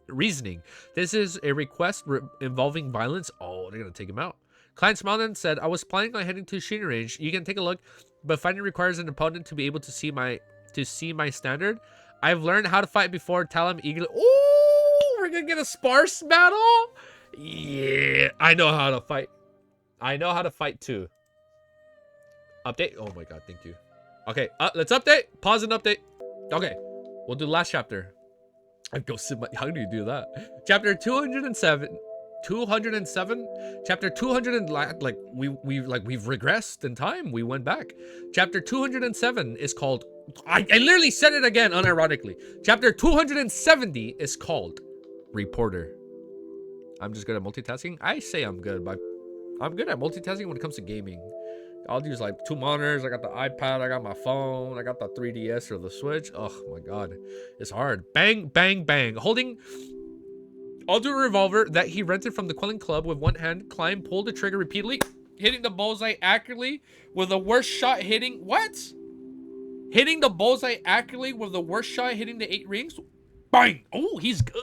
reasoning. This is a request involving violence. Oh, they're going to take him out. Klein smiled and said, I was planning on heading to shooting range. You can take a look, but fighting requires an opponent to be able to see my standard. I've learned how to fight before. Talim eagerly. Oh, we're gonna get a sparse battle. Yeah, I know how to fight. I know how to fight too. Update. Oh my god, thank you. Okay, let's update. Pause and update. Okay, we'll do the last chapter. I go sit my. How do you do that? Chapter 207. 207. Chapter 200 and like we've regressed in time. We went back. Chapter 207 is called. I literally said it again unironically. Chapter 270 is called Reporter. I'm just good at multitasking. I say I'm good, but I'm good at multitasking when it comes to gaming. I'll use like 2 monitors. I got the iPad. I got my phone. I got the 3DS or the Switch. Oh my god, it's hard. Bang, bang, bang. Holding onto a revolver that he rented from the Quilling Club with one hand, Klein pulled the trigger repeatedly, hitting the bullseye accurately with the worst shot hitting. What? Hitting the bullseye accurately with the worst shot hitting the 8 rings. Bang! Oh, he's good.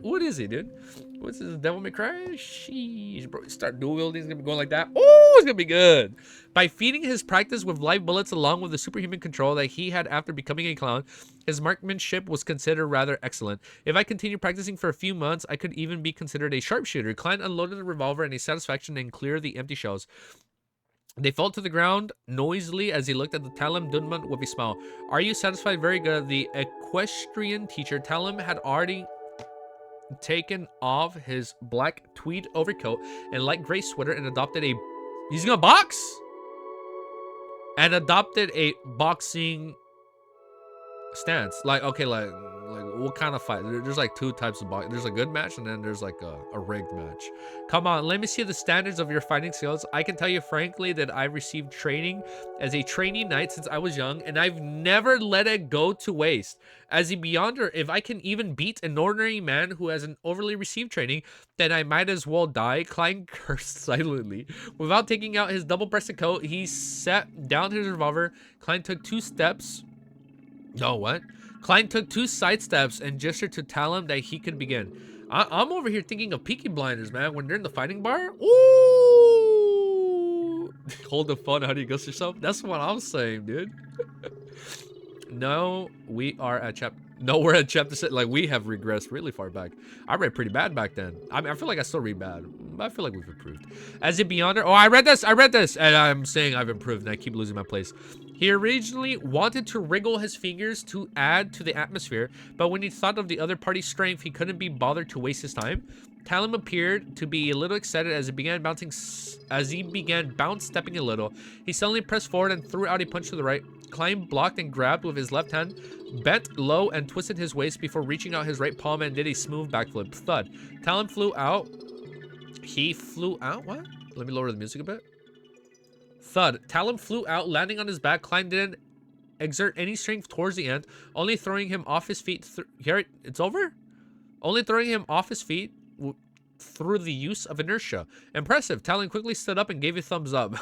What is he, dude? What's this, Devil May Cry? Sheesh, bro. Start dual wielding. He's gonna be going like that. Oh, it's gonna be good. By feeding his practice with live bullets along with the superhuman control that he had after becoming a clown, his marksmanship was considered rather excellent. If I continued practicing for a few months, I could even be considered a sharpshooter. Klein unloaded the revolver in a satisfaction and cleared the empty shells. They fell to the ground noisily as he looked at the Talim Dunman with a smile. Are you satisfied? Very good. The equestrian teacher, Talim, had already taken off his black tweed overcoat and light gray sweater and adopted a... He's gonna box? And adopted a boxing stance. Like, okay, like what kind of fight? There's like two types of boxing. There's a good match and then there's like a rigged match. Come on, let me see the standards of your fighting skills. I can tell you frankly that I've received training as a trainee knight since I was young, and I've never let it go to waste. As a beyonder, if I can even beat an ordinary man who hasn't overly received training, then I might as well die. Klein cursed silently. Without taking out his double-breasted coat, he set down his revolver. Klein took 2 steps. No, what? Klein took 2 side steps and gestured to tell him that he could begin. I'm over here thinking of Peaky Blinders, man. When they're in the fighting bar. Ooh! Hold the phone. How do you ghost yourself? That's what I'm saying, dude. No, we are at chapter... No, we're at chapter 6. Like, we have regressed really far back. I read pretty bad back then. I mean, I feel like I still read bad. But I feel like we've improved. As a beyonder... Oh, I read this! And I'm saying I've improved, and I keep losing my place. He originally wanted to wriggle his fingers to add to the atmosphere, but when he thought of the other party's strength, he couldn't be bothered to waste his time. Talim appeared to be a little excited as he began bounce stepping a little. He suddenly pressed forward and threw out a punch to the right. Klein blocked and grabbed with his left hand, bent low and twisted his waist before reaching out his right palm and did a smooth backflip. Thud. Talim flew out. He flew out? What? Let me lower the music a bit. Thud. Talim flew out, landing on his back. Klein didn't exert any strength towards the end, only throwing him off his feet. Here, it's over? Only throwing him off his feet through the use of inertia. Impressive. Talim quickly stood up and gave a thumbs up.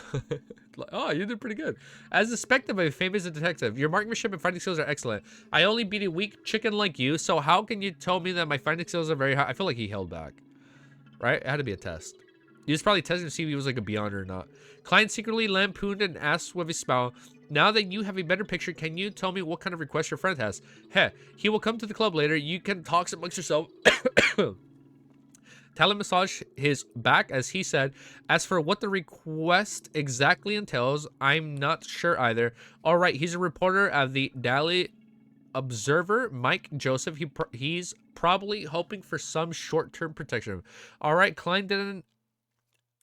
Oh, you did pretty good. As expected by a famous detective, your marksmanship and fighting skills are excellent. I only beat a weak chicken like you, so how can you tell me that my fighting skills are very high? I feel like he held back. Right? It had to be a test. He was probably testing to see if he was like a beyonder or not. Klein secretly lampooned and asked with a smile, now that you have a better picture, can you tell me what kind of request your friend has? Heh, he will come to the club later. You can talk amongst yourself. Talim massaged his back as he said, as for what the request exactly entails, I'm not sure either. All right, he's a reporter at the Daily Observer, Mike Joseph. He's probably hoping for some short-term protection. All right, Klein didn't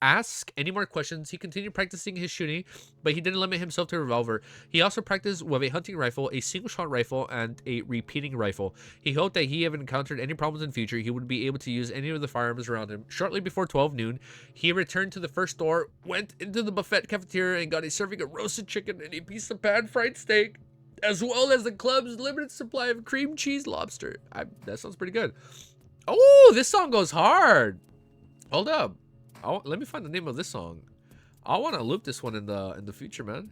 ask any more questions. He continued practicing his shooting, but he didn't limit himself to a revolver. He also practiced with a hunting rifle, a single-shot rifle, and a repeating rifle. He hoped that he had encountered any problems in future, he would be able to use any of the firearms around him. Shortly before 12 noon, he returned to the first door, went into the buffet cafeteria, and got a serving of roasted chicken and a piece of pan-fried steak, as well as the club's limited supply of cream cheese lobster. That sounds pretty good. Oh, this song goes hard. Hold up. Let me find the name of this song. I want to loop this one in the future, man.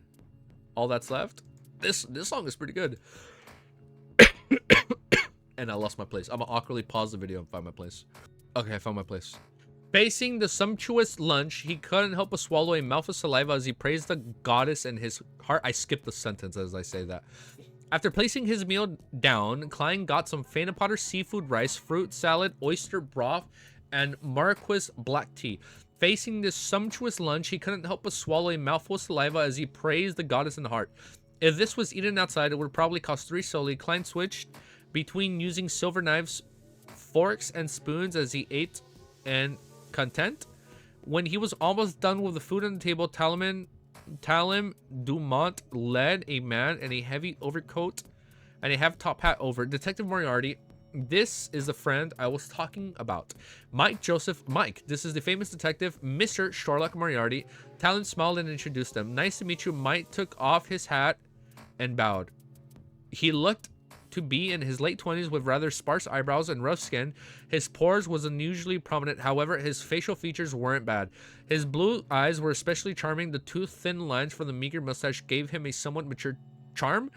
All that's left. This song is pretty good. And I lost my place. I'm gonna awkwardly pause the video and find my place. Okay, I found my place. Facing the sumptuous lunch, he couldn't help but swallow a mouthful of saliva as he praised the goddess in his heart. I skipped the sentence as I say that. After placing his meal down, Klein got some Fana Potter seafood rice, fruit salad, oyster broth, and Marquis black tea. Facing this sumptuous lunch, he couldn't help but swallow a mouthful of saliva as he praised the goddess in the heart. If this was eaten outside, it would probably cost 3 soldi. Klein switched between using silver knives, forks, and spoons as he ate and content. When he was almost done with the food on the table, Talim Dumont led a man in a heavy overcoat and a half-top hat over. Detective Moriarty, this is the friend I was talking about. Mike Joseph. Mike, this is the famous detective, Mr. Sherlock Moriarty. Talim smiled and introduced them. Nice to meet you. Mike took off his hat and bowed. He looked to be in his late 20s with rather sparse eyebrows and rough skin. His pores was unusually prominent. However, his facial features weren't bad. His blue eyes were especially charming. The 2 thin lines from the meager mustache gave him a somewhat mature charm.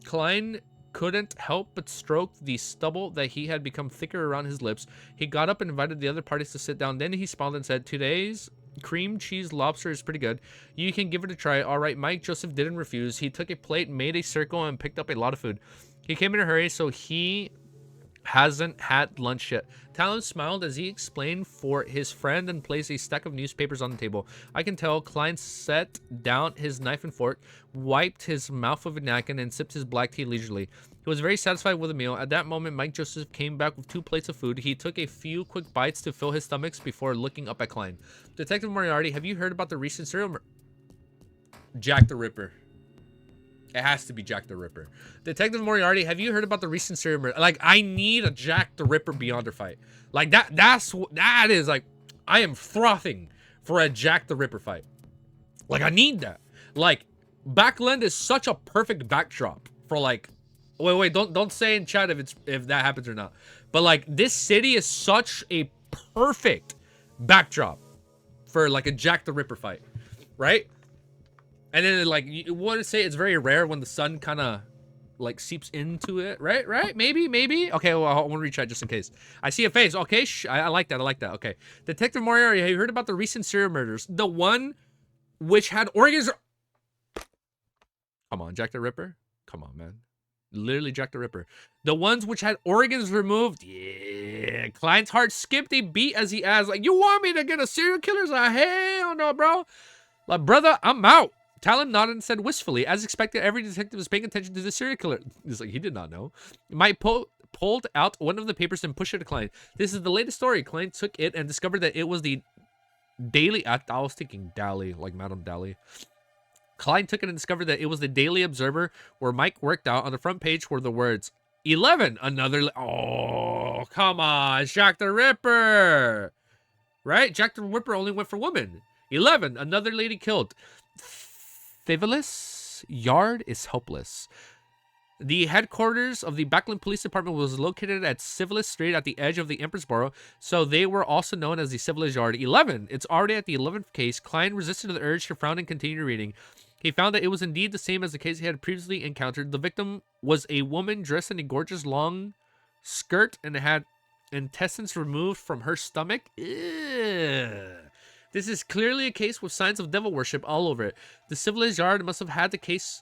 Klein couldn't help but stroke the stubble that he had become thicker around his lips. He got up and invited the other parties to sit down. Then he smiled and said, today's cream cheese lobster is pretty good. You can give it a try. All right, Mike Joseph didn't refuse. He took a plate, made a circle, and picked up a lot of food. He came in a hurry, so he Hasn't had lunch yet. Talon smiled as he explained for his friend and placed a stack of newspapers on the table. I can tell. Klein set down his knife and fork, wiped his mouth with a napkin, and sipped his black tea leisurely. He was very satisfied with the meal. At that moment, Mike Joseph came back with 2 plates of food. He took a few quick bites to fill his stomachs before looking up at Klein. Detective Moriarty, have you heard about the recent serial murder? Jack the Ripper. It has to be Jack the Ripper. Detective Moriarty, have you heard about the recent serial murder? Like, I need a Jack the Ripper Beyonder fight. Like, that is, like, I am frothing for a Jack the Ripper fight. Like, I need that. Like, Backland is such a perfect backdrop for, like, wait, don't say in chat if that happens or not. But, like, this city is such a perfect backdrop for, like, a Jack the Ripper fight. Right? And then, like, you want to say it's very rare when the sun kind of, like, seeps into it, right? Right? Maybe? Okay, well, I want to retry just in case. I see a face. Okay, I like that. Okay. Detective Moriarty, have you heard about the recent serial murders? The one which had organs... Come on, Jack the Ripper? Come on, man. Literally Jack the Ripper. The ones which had organs removed? Yeah. Klein's heart skipped a beat as he asked, like, you want me to get a serial killer? Like, hell no, bro. Like, brother, I'm out. Talon nodded and said wistfully, as expected, every detective was paying attention to the serial killer. He's like, he did not know. Mike pulled out one of the papers and pushed it to Klein. This is the latest story. Klein took it and discovered that it was the Daily... I was thinking Dally, like Madame Dally. Klein took it and discovered that it was the Daily Observer, where Mike worked out. On the front page were the words, 11, another... Oh, come on, Jack the Ripper. Right? Jack the Ripper only went for women. 11, another lady killed. Civilis Yard is hopeless. The headquarters of the Backland Police Department was located at Civilis Street at the edge of the Empress Borough, so they were also known as the Civilis Yard. 11. It's already at the 11th case. Klein resisted the urge to frown and continued reading. He found that it was indeed the same as the case he had previously encountered. The victim was a woman dressed in a gorgeous long skirt and had intestines removed from her stomach. Ew. This is clearly a case with signs of devil worship all over it. The Civilized Yard must have handed the case.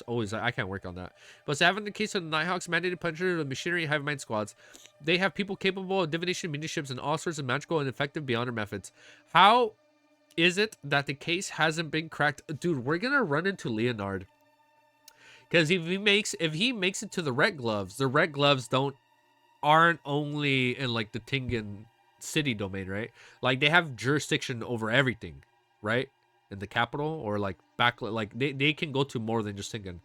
Oh, I can't work on that. But having the case of the Nighthawks mandated puncher of the machinery hive mind squads. They have people capable of divination, mediumships, and all sorts of magical and effective beyonder methods. How is it that the case hasn't been cracked? Dude, we're gonna run into Leonard. Because if he makes it to the red gloves aren't only in like the Tingan city domain, right? Like they have jurisdiction over everything, right? In the capital or like back, like they can go to more than just Tingan.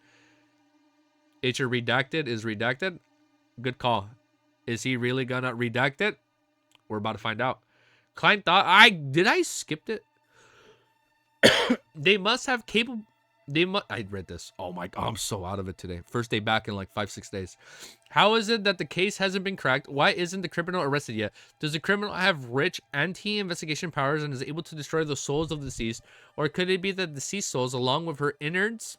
HR redacted is redacted. Good call. Is he really gonna redact it? We're about to find out. Klein thought I skipped it. They must have capable. I read this. Oh my god, I'm so out of it today. First day back in like 5-6 days. How is it that the case hasn't been cracked? Why isn't the criminal arrested yet? Does the criminal have rich anti-investigation powers and is able to destroy the souls of the deceased? Or could it be that the deceased souls, along with her innards,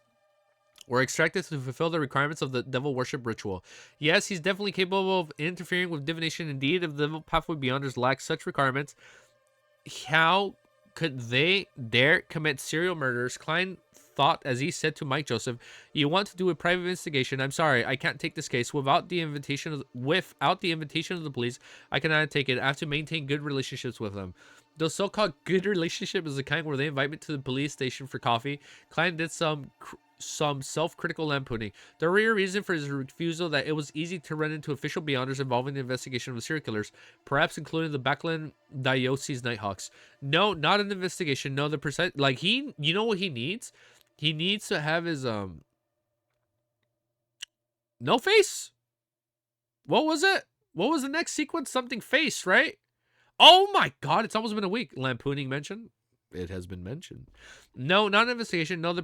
were extracted to fulfill the requirements of the devil worship ritual? Yes, he's definitely capable of interfering with divination. Indeed, if the devil pathway beyonders lack such requirements, how could they dare commit serial murders? Klein thought as he said to Mike Joseph, you want to do a private investigation? I'm sorry, I can't take this case without the invitation of the police. I cannot take it. I have to maintain good relationships with them. Those so-called good relationship is the kind where they invite me to the police station for coffee. Klein did some self-critical lampooning. The real reason for his refusal that it was easy to run into official beyonders involving the investigation of serial killers, perhaps including the Backland Diocese Nighthawks. No, not an investigation. No, the precise, like you know what he needs? He needs to have his no face. What was it? What was the next sequence? Something face, right? Oh my god, it's almost been a week. Lampooning mentioned. It has been mentioned. No, not an investigation. No,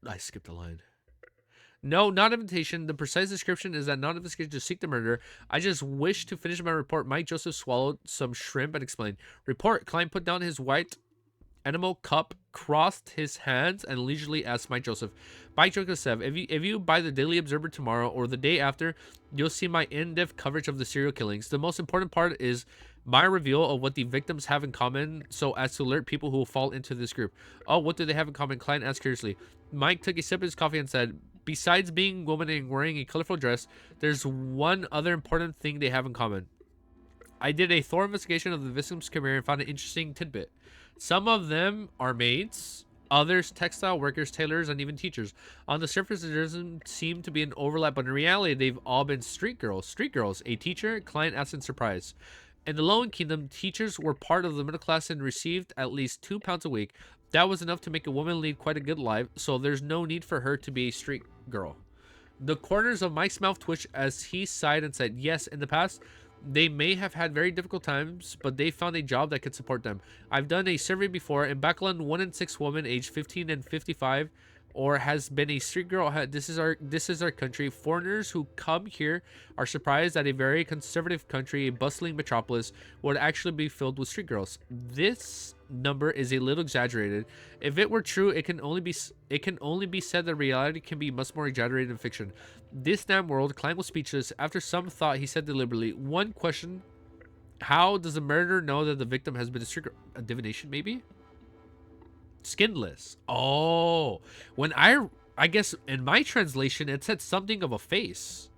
I skipped a line. No, not invitation. The precise description is that not investigation to seek the murder. I just wish to finish my report. Mike Joseph swallowed some shrimp and explained. Report. Klein put down his white enamel cup, crossed his hands, and leisurely asked Mike Joseph. Mike Joseph said, if you buy the Daily Observer tomorrow or the day after, you'll see my in-depth coverage of the serial killings. The most important part is my reveal of what the victims have in common so as to alert people who will fall into this group. Oh, what do they have in common? Klein asked curiously. Mike took a sip of his coffee and said, Besides being woman and wearing a colorful dress, there's one other important thing they have in common. I did a thorough investigation of the victims' career and found an interesting tidbit. Some of them are maids, others textile workers, tailors, and even teachers. On the surface, there doesn't seem to be an overlap, but in reality, they've all been street girls. Street girls, a teacher, client asked in surprise. In the Lowen Kingdom, teachers were part of the middle class and received at least £2 a week. That was enough to make a woman lead quite a good life, so there's no need for her to be a street girl. The corners of Mike's mouth twitched as he sighed and said, yes, in the past, they may have had very difficult times, but they found a job that could support them. I've done a survey before. In Backland, 1 in 6 women aged 15 and 55 or has been a street girl. This is our country. Foreigners who come here are surprised that a very conservative country, a bustling metropolis, would actually be filled with street girls. This number is a little exaggerated. If it were true, it can only be said that reality can be much more exaggerated than fiction. This damn world, Klein was speechless. After some thought, he said deliberately, one question: how does the murderer know that the victim has been a street girl? A divination, maybe? Skinless. Oh, when I guess in my translation it said something of a face.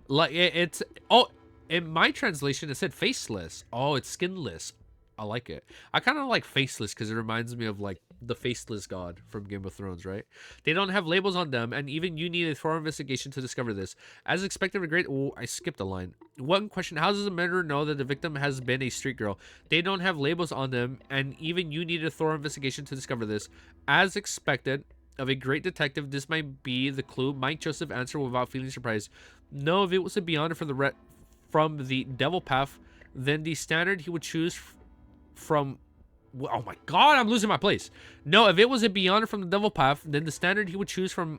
Like in my translation it said faceless. Oh, it's skinless. I like it. I kind of like faceless because it reminds me of like the faceless god from Game of Thrones, right? They don't have labels on them, and even you need a thorough investigation to discover this. As expected, a great... Oh, I skipped a line. One question: how does the murderer know that the victim has been a street girl? They don't have labels on them, and even you need a thorough investigation to discover this. As expected of a great detective, this might be the clue. Mike Joseph answered without feeling surprised. No, if it was a beyond from the devil path, then the standard he would choose from... Oh my god, I'm losing my place. No, if it was a beyond from the devil path, then the standard he would choose from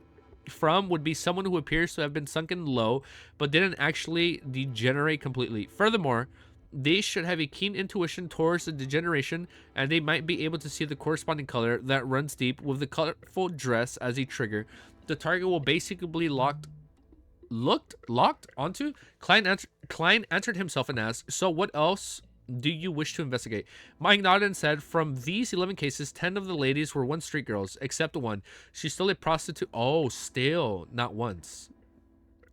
would be someone who appears to have been sunken low, but didn't actually degenerate completely. Furthermore, they should have a keen intuition towards the degeneration, and they might be able to see the corresponding color that runs deep with the colorful dress as a trigger. The target will basically be locked onto. Klein answered himself and asked, so what else do you wish to investigate? Mike nodded and said, from these 11 cases, 10 of the ladies were one street girls, except one. She's still a prostitute. Oh, still, not once.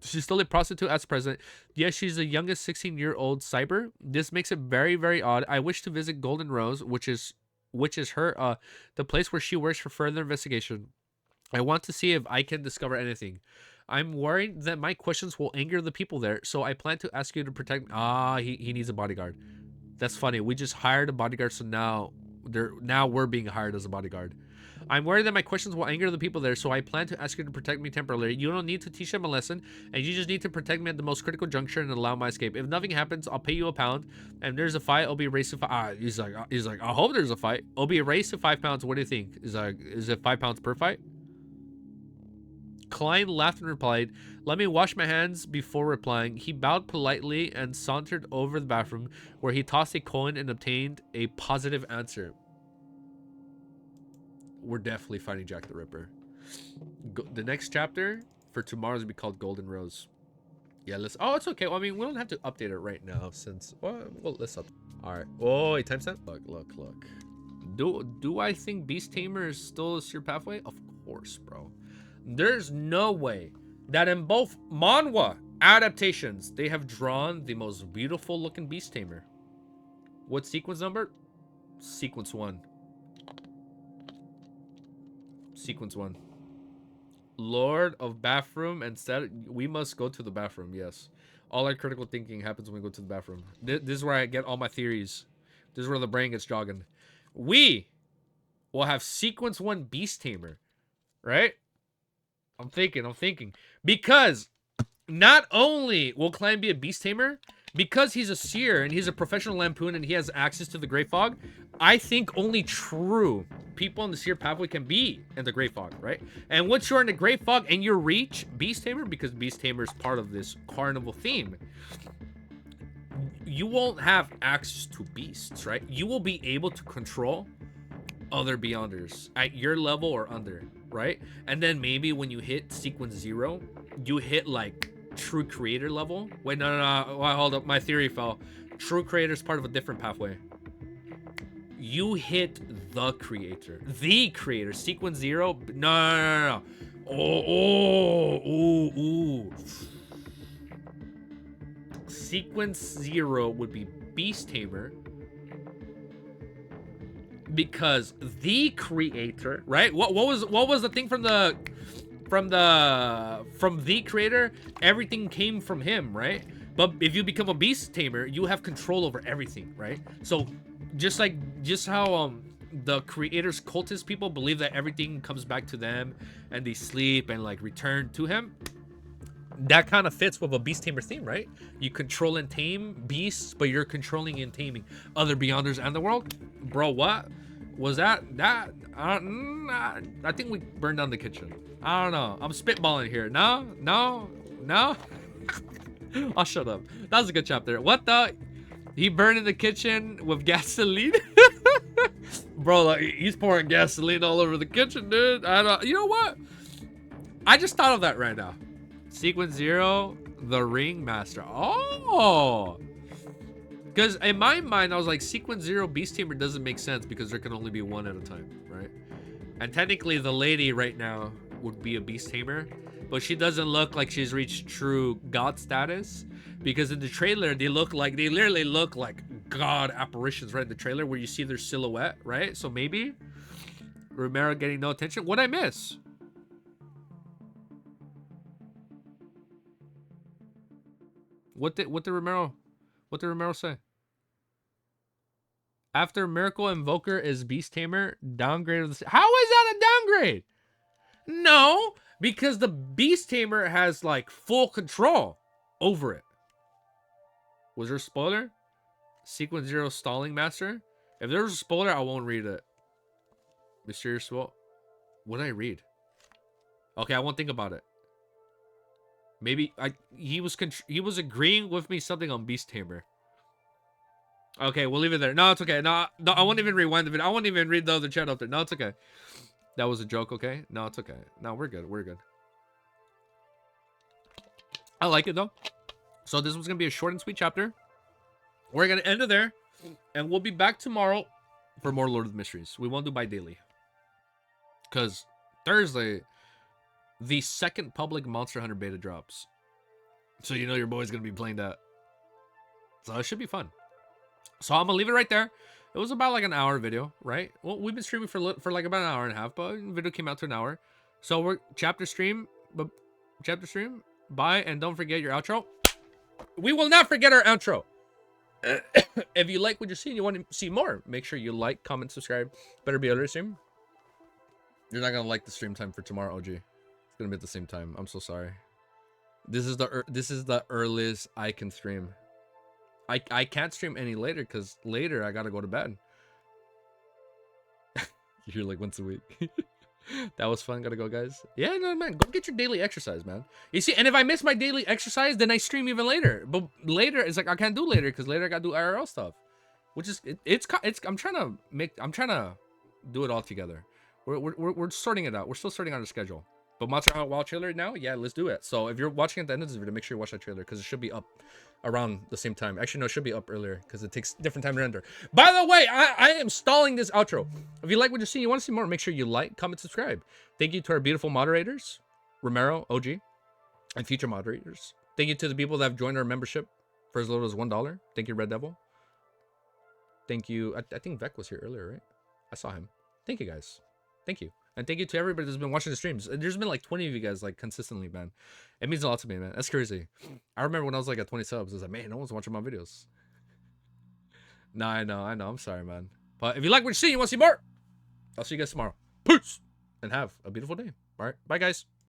She's still a prostitute as present. Yes, she's the youngest 16-year-old cyber. This makes it very, very odd. I wish to visit Golden Rose, which is her the place where she works for further investigation. I want to see if I can discover anything. I'm worried that my questions will anger the people there, so I plan to ask you to protect... he needs a bodyguard. That's funny. We just hired a bodyguard, so now we're being hired as a bodyguard. I'm worried that my questions will anger the people there, so I plan to ask you to protect me temporarily. You don't need to teach them a lesson, and you just need to protect me at the most critical juncture and allow my escape. If nothing happens, I'll pay you £1, and if there's a fight, I'll be raised to he's like, I hope there's a fight. I'll be raised to £5. What do you think? Is it £5 per fight? Klein laughed and replied, let me wash my hands before replying. He bowed politely and sauntered over the bathroom, where he tossed a coin and obtained a positive answer. We're definitely fighting Jack the Ripper. The next chapter for tomorrow is going to be called Golden Rose. Yeah, let's... Oh, it's okay. Well, I mean, we don't have to update it right now since... Well, let's up... All right. Oh, wait, timestamp? Look. Do I think Beast Tamer is still a sheer pathway? Of course, bro. There's no way that in both manhwa adaptations, they have drawn the most beautiful looking Beast Tamer. What sequence number? Sequence 1. Sequence 1. Lord of Bathroom, and we must go to the bathroom, yes. All our critical thinking happens when we go to the bathroom. This is where I get all my theories. This is where the brain gets jogging. We will have Sequence 1 Beast Tamer, right? I'm thinking. Because not only will Klein be a Beast Tamer, because he's a seer and he's a professional lampoon and he has access to the Great Fog, I think only true people in the seer pathway can be in the Great Fog, right? And once you're in the Great Fog and you reach Beast Tamer, because Beast Tamer is part of this carnival theme, you won't have access to beasts, right? You will be able to control other Beyonders at your level or under, right? And then maybe when you hit sequence 0, you hit like true creator level. Wait, no. Well, hold up, my theory fell. True creator is part of a different pathway. You hit the creator. Sequence 0. No. Ooh. Sequence 0 would be Beast Tamer. Because the creator, right? What was the thing from the creator? Everything came from him, right? But if you become a Beast Tamer, you have control over everything, right? So just how the creator's cultist people believe that everything comes back to them and they sleep and like return to him. That kind of fits with a Beast Tamer theme, right? You control and tame beasts, but you're controlling and taming other Beyonders and the world. Bro, what was that? I think we burned down the kitchen. I don't know. I'm spitballing here. No. I'll shut up. That was a good chapter. What the? He burned in the kitchen with gasoline? Bro, like, he's pouring gasoline all over the kitchen, dude. I don't. You know what? I just thought of that right now. Sequence 0, the Ringmaster. Oh! Because in my mind, I was like, Sequence 0 Beast Tamer doesn't make sense because there can only be one at a time, right? And technically, the lady right now would be a Beast Tamer, but she doesn't look like she's reached true god status because in the trailer, they literally look like god apparitions, right? In the trailer where you see their silhouette, right? So maybe Romero getting no attention. What'd I miss? What did Romero say? After Miracle Invoker is Beast Tamer, downgrade of the... How is that a downgrade? No, because the Beast Tamer has like full control over it. Was there a spoiler? Sequence 0 Stalling Master? If there's a spoiler, I won't read it. Mysterious Swell. What did I read? Okay, I won't think about it. Maybe he was agreeing with me something on Beast Tamer. Okay, we'll leave it there. No, it's okay. No, I won't even rewind the video. I won't even read the other chat up there. No, it's okay. That was a joke, okay? No, it's okay. No, we're good. We're good. I like it, though. So this was going to be a short and sweet chapter. We're going to end it there. And we'll be back tomorrow for more Lord of the Mysteries. We won't do bi-daily. Because Thursday, the second public Monster Hunter beta drops. So you know your boy's going to be playing that. So it should be fun. So I'm gonna leave it right there. It was about like an hour video, right? Well, we've been streaming for like about an hour and a half, but the video came out to an hour. So we're chapter stream. Bye, and don't forget your outro. We will not forget our outro. If you like what you see and you want to see more, make sure you like, comment, subscribe. Better be other stream. You're not gonna like the stream time for tomorrow, OG. It's gonna be at the same time. I'm so sorry. This is the earliest I can stream. I can't stream any later because later I gotta go to bed. You're like once a week. That was fun. Gotta go, guys. Yeah, no, man. Go get your daily exercise, man. You see, and if I miss my daily exercise, then I stream even later. But later, it's like I can't do later because later I gotta do IRL stuff, which is I'm trying to do it all together. We're sorting it out. We're still sorting out our schedule. But Monster Hunter Wild trailer now, yeah, let's do it. So if you're watching at the end of this video, make sure you watch that trailer because it should be up around the same time. Actually, no, it should be up earlier because it takes different time to render. By the way, I am stalling this outro. If you like what you're seeing, you want to see more, make sure you like, comment, subscribe. Thank you to our beautiful moderators, Romero, OG, and future moderators. Thank you to the people that have joined our membership for as little as $1. Thank you, Red Devil. Thank you. I think Vec was here earlier, right? I saw him. Thank you, guys. Thank you. And thank you to everybody that's been watching the streams. There's been like 20 of you guys like consistently, man. It means a lot to me, man. That's crazy. I remember when I was like at 20 subs, I was like, man, no one's watching my videos. No, I know. I'm sorry, man. But if you like what you see, you want to see more, I'll see you guys tomorrow. Peace. And have a beautiful day. All right. Bye, guys.